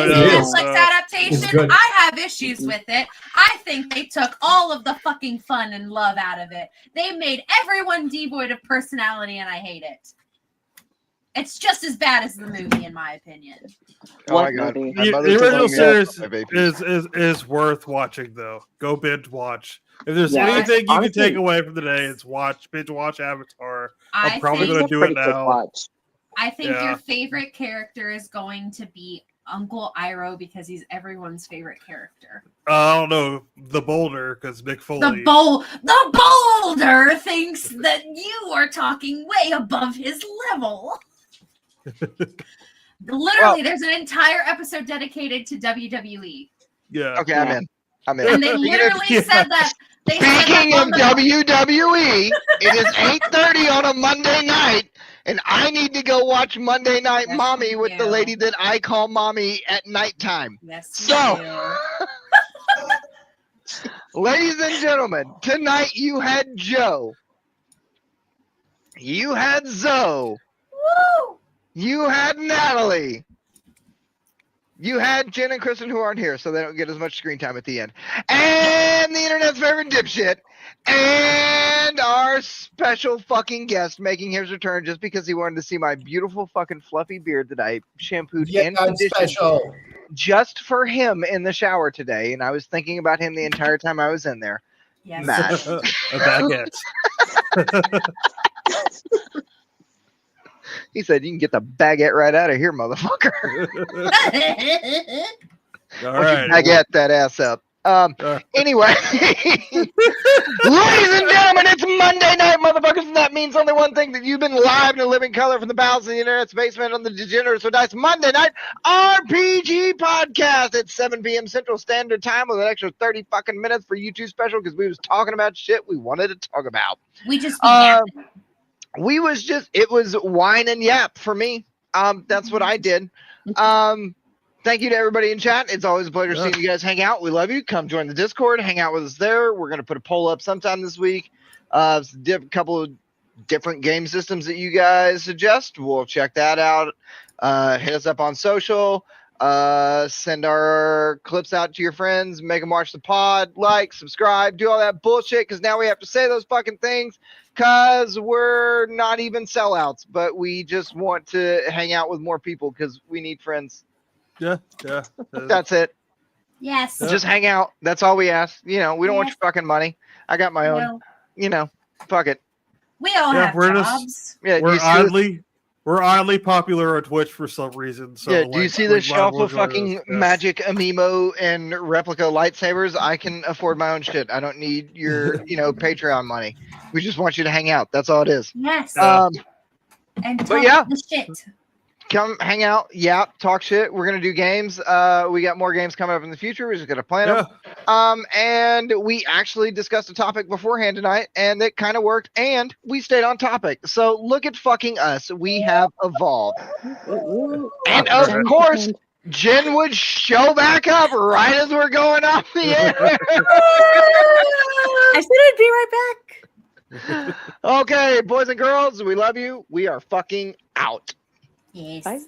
it is. Netflix It's adaptation. good. I have issues with it. I think they took all of the fucking fun and love out of it. They made everyone devoid of personality, and I hate it. It's just as bad as the movie, in my opinion. Oh What my god. movie? My The mother's original telling me off series my babies. is worth watching though. Go binge watch. If there's Yeah, anything you can honestly- take away from today, it's binge watch Avatar. I I'm probably think, gonna It's a do pretty it good now. watch. I think Yeah. your favorite character is going to be Uncle Iroh because he's everyone's favorite character. I don't know the Boulder because Mick Foley. The boulder thinks that you are talking way above his level. Literally, there's an entire episode dedicated to WWE. Yeah. Okay, I'm in. I'm in. And they Speaking of- literally said that. They said that Speaking on of the- WWE, it is 8:30 on a Monday night, and I need to go watch Monday Night Yes, Mommy you with the do. lady that I call mommy at nighttime. Yes, So- you do. Ladies and gentlemen, tonight you had Joe. You had Zoe. Woo! You had Natalie. You had Jen and Kristen who aren't here, so they don't get as much screen time at the end. And the internet's favorite dipshit. And our special fucking guest making his return just because he wanted to see my beautiful fucking fluffy beard that I shampooed Yeah, and I'm conditioned special. just for him in the shower today. And I was thinking about him the entire time I was in there. Yes. Matt. A baguette. He said, "You can get the baguette right out of here, motherfucker." All right. Baguette that ass up. Anyway, ladies and gentlemen, it's Monday night, motherfuckers, and that means only one thing: that you've been live in a living color from the bowels of the internet's basement on the Degenerates with Dice Monday Night RPG podcast at 7 p.m. Central Standard Time with an extra 30 fucking minutes for you two special because we was talking about shit we wanted to talk about. We just be yapping. It was wine and yap for me. That's what I did. Thank you to everybody in chat. It's always a pleasure seeing you guys hang out. We love you. Come join the Discord. Hang out with us there. We're going to put a poll up sometime this week. Couple of different game systems that you guys suggest. We'll check that out. Hit us up on social. Send our clips out to your friends. Make them watch the pod. Like, subscribe, do all that bullshit because now we have to say those fucking things because we're not even sellouts, but we just want to hang out with more people because we need friends. Yeah. That's it. Yes. Just hang out. That's all we ask. We don't want Yes. your fucking money. I got my own. No. Fuck it. We all Yeah, have we're just- jobs. Yeah, We're you see this- oddly We're oddly popular on Twitch for some reason. So, Yeah, do you see this shelf of Live fucking Warriors, magic amiibo and replica lightsabers? I can afford my own shit. I don't need your, Patreon money. We just want you to hang out. That's all it is. Yes. Yeah. And but talk yeah. the shit. Come hang out, talk shit. We're gonna do games. We got more games coming up in the future. We're just gonna plan them. And we actually discussed a topic beforehand tonight, and it kind of worked, and we stayed on topic. So look at fucking us. We have evolved. And of course, Jen would show back up right as we're going off the air. I said I'd be right back. Okay, boys and girls, we love you. We are fucking out. Yes. Bye.